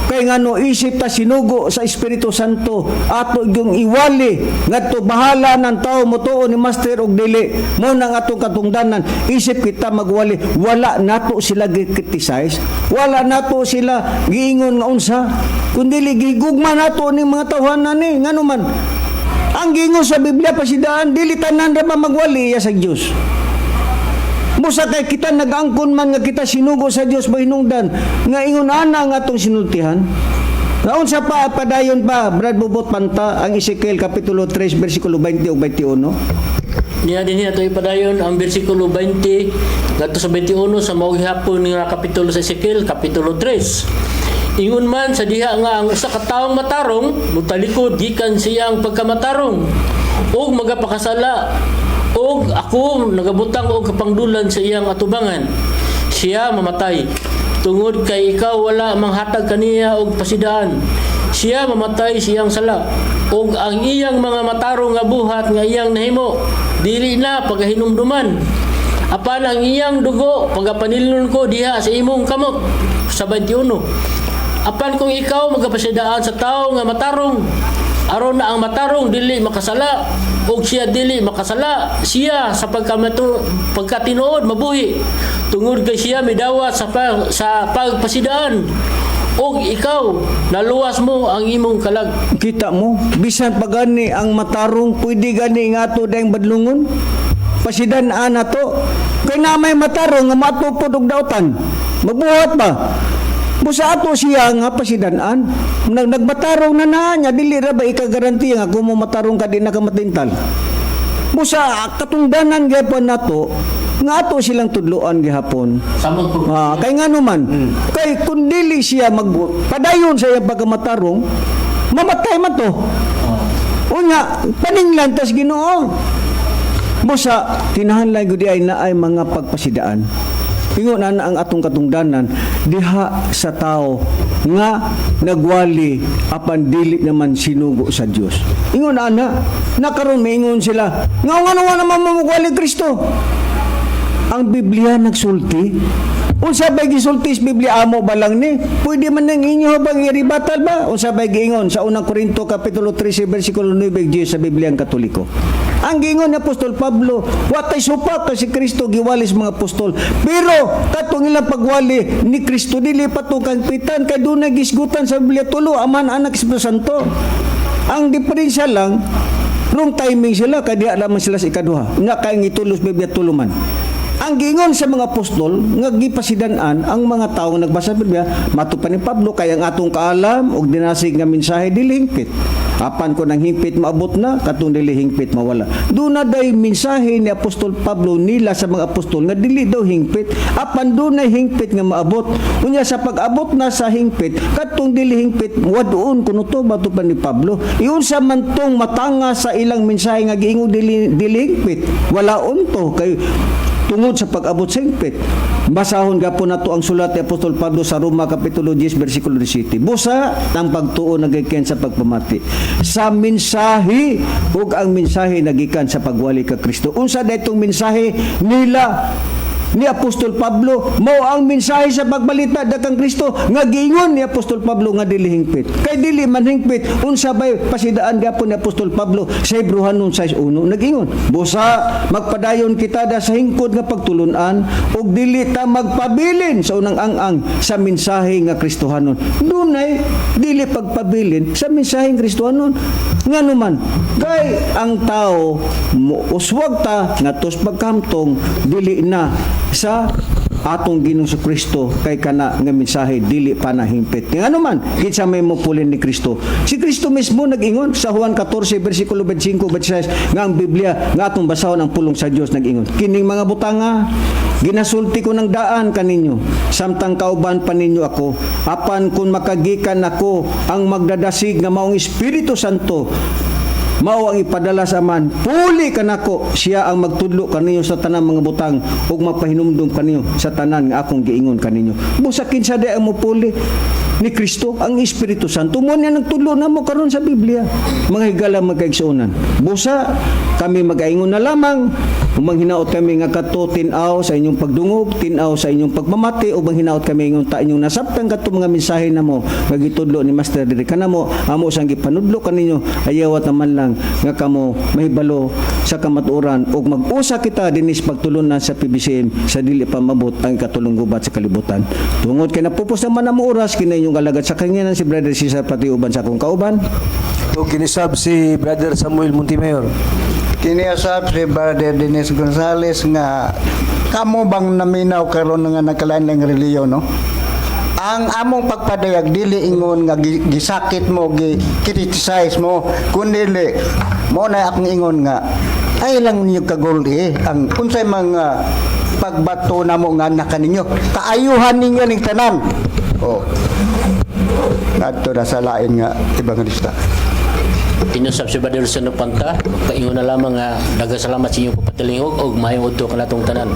Speaker 5: Kay ngano isip ta sinugo sa Espiritu Santo ato yung iwali ngadto bahala ng tao mo tuo ni master og dili mo nang atong katungdanan isip kita magwali wala nato sila gi-criticize, wala nato sila giingon nga unsa kundi gigugma nato ning mga tawhanan ni ngano man ang gingon sa Biblia pasidaan dili tanan ra magwali ya sa Dios. Musa kay kita nag-angkon man nga kita sinugo sa Dios mahinungdan nga ingon ana nga atong sinultihan. Naon sa pa padayon pa Brad Bubot Panta ang Ezekiel kapitulo 3 bersikulo 20 ug 21.
Speaker 4: Niya din ato ipadayon ang bersikulo 20 ngadto sa 21 sa maong hapon nga kapitulo sa Ezekiel kapitulo 3. Ingon man sa diha nga ang usa ka taong matarong mutalikod gikan siyang pagkamatarong ug magapakasala og ako nagabutang og kapangdulan sa iyang atubangan. Siya mamatay tungod kay ikaw wala manghatag kaniya og pasidaan. Siya mamatay siyang sala og ang iyang mga matarong nga buhat nga iyang nahimo dili na pagahinumduman. Apan ang iyang dugo pagapanilon ko diha sa imong kamot sa 21. Apan kung ikaw magapasidaan sa tao nga matarong aron na ang matarong dili makasala ug siya dili makasala siya sa pagkatinuod mabuhi tungod kay siya midawat sa pagpasidaan ug ikaw naluwas mo ang imong kalag.
Speaker 5: Kita mo bisan pagani ang matarong pwede gani nga ato dayang badlungon pasidan-an nato kay na may matarong nga matupod og dautan mabuhat ba. Busa ato siya nga pasidan-an. Nagmatarong na niya, dili ra ba ikagaranti nga kung mo matarong ka din nakamatintal. Busa katungdanan gyapon nato nga ato silang tudloan gihapon.
Speaker 4: Samot po.
Speaker 5: Kay nga naman, kay kung dili siya magpadayon sa iyang pagkamatarong, mamatay man to. Unya, paninglan tas Ginoo. Busa, tinahanlay gudi ay naay mga pagpasidaan. Ingon na ang atong katungdanan diha sa tao nga nagwali apan dili naman sinugo sa Dios. Ingon na nakaron maingon sila, nga naman mamugwali Kristo. Ang Biblia nagsulti. Unsa bay gisulti sa Biblia amo ba lang ni? Pwede man nang inyo bang iribatal ba? Unsa bay giingon sa unang Korinto kapitulo 13 bersikulo 9 sa Biblia ang Katoliko. Ang giingon ni Apostol Pablo, watay supak si Kristo giwalis mga apostol. Pero katong ilang pagwali ni Kristo dili patukang pitan kay dunay gisgutan sa Biblia tulo aman anak sa Santo. Ang diferensya lang wrong timing sila kay di lamang sila sa ikaduha. Nga kay ngitulos Biblia tuluman. Ang giingon sa mga apostol nga gipasidan-an ang mga tawo nagbasa sa Biblia matupan ni Pablo kay ang atong kaalam og dinasig nga mensahe dili hingpit. Apan ko nang hingpit maabot na katong dili hingpit mawala. Duna day mensahe ni Apostol Pablo nila sa mga apostol nga dili daw hingpit apan dunay hingpit nga maabot. Unya sa pag-abot na sa hingpit katong dili hingpit waduon kuno to matupan ni Pablo. Iunsa man tong matanga sa ilang mensahe nga giingon dili hingpit. Walaon to kay tungod sa pag-abot sa hingpit. Basahon gapon nato ang sulat ni Apostol Pablo sa Roma kapitulo 10 bersikulo 17. Busa ang pagtuo nagikan sa pagpamati. Sa mensahe ug ang mensahe nagikan sa pagwali ka Kristo. Unsa daytong mensahe nila ni Apostol Pablo mao ang mensahe sa pagbalita dakang Kristo nga giingon ni Apostol Pablo nga dili hingpit. Kay dili man hingpit unsa bay pasidaan gapon ni Apostol Pablo sa Hebrehanon 6:1 nagingon. Busa magpadayon kita da sa hingkod nga pagtulun-an ug dili ta magpabilin sa unang ang sa mensahe nga Kristohanon. Dunay dili pagpabilin sa mensaheng Kristohanon. Nganuman kay ang tao uswag ta ngatos pagkamtong dili na sa atong Ginoong Kristo kay kana nga mensahe dili pa nahingpit. Ngano man kinsa may mopulin ni Kristo. Si Kristo mismo nag-ingon sa Juan 14 bersikulo 25-26 nga ang Biblia nga atong basahon ang pulong sa Dios nag-ingon. Kining mga butanga ginasulti ko ng daan kaninyo samtang kauban pa ninyo ako apan kun makagikan ako ang magdadasig nga maong Espiritu Santo mao ang ipadala sa man puli kanako siya ang magtudlo kaninyo sa tanang mga butang ug mapahinumdum kaninyo sa tanan nga akong giingon kaninyo. Busa kinsa di ang mopuli ni Kristo ang Espiritu Santo mo niya nagtudlo namo karon sa Biblia. Mga higala magkaigsuonan. Busa kami mag-aingon na lamang manghinaot kami nga kato tin-aw sa inyong pagdungog, tin-aw sa inyong pagmamati o manghinaot kami ingon ta inyong nasabtan kato mga mensahe namo nga gitudlo ni Master diri kanamo amo sang gipanudlo kaninyo ayawat naman lang nga kamo mahibalo sa kamatuoran ug mag-usa kita dinis pagtulunan sa PBCM sa dili pa mabot ang katulong gubat sa kalibutan. Tungod kay napupos naman ang oras kini inyong alagad sa kanginan si Brother Cesar pati uban sa akong kauban.
Speaker 2: O kinisab si Brother Samuel Montemayor.
Speaker 3: Kiniasab si Brother Dennis Gonzales nga kamo bang naminaw karon nga nagkalain-laing reliyon no? Ang among pagpadayag dili ingon nga gisakit mo, gi-criticize mo, kundi mo na akong ingon nga ay lang niyo kaguli ang unsay mga pagbato namo nga anak kaninyo. Kaayuhan ninyo ning tanan. Oh. Adto na sa lain nga ebangelista.
Speaker 4: Tinusab si Badil sa Nupanta, kaingon na lamang nga daghang salamat sa inyong papatilingog og maayong udto kanatong tanan.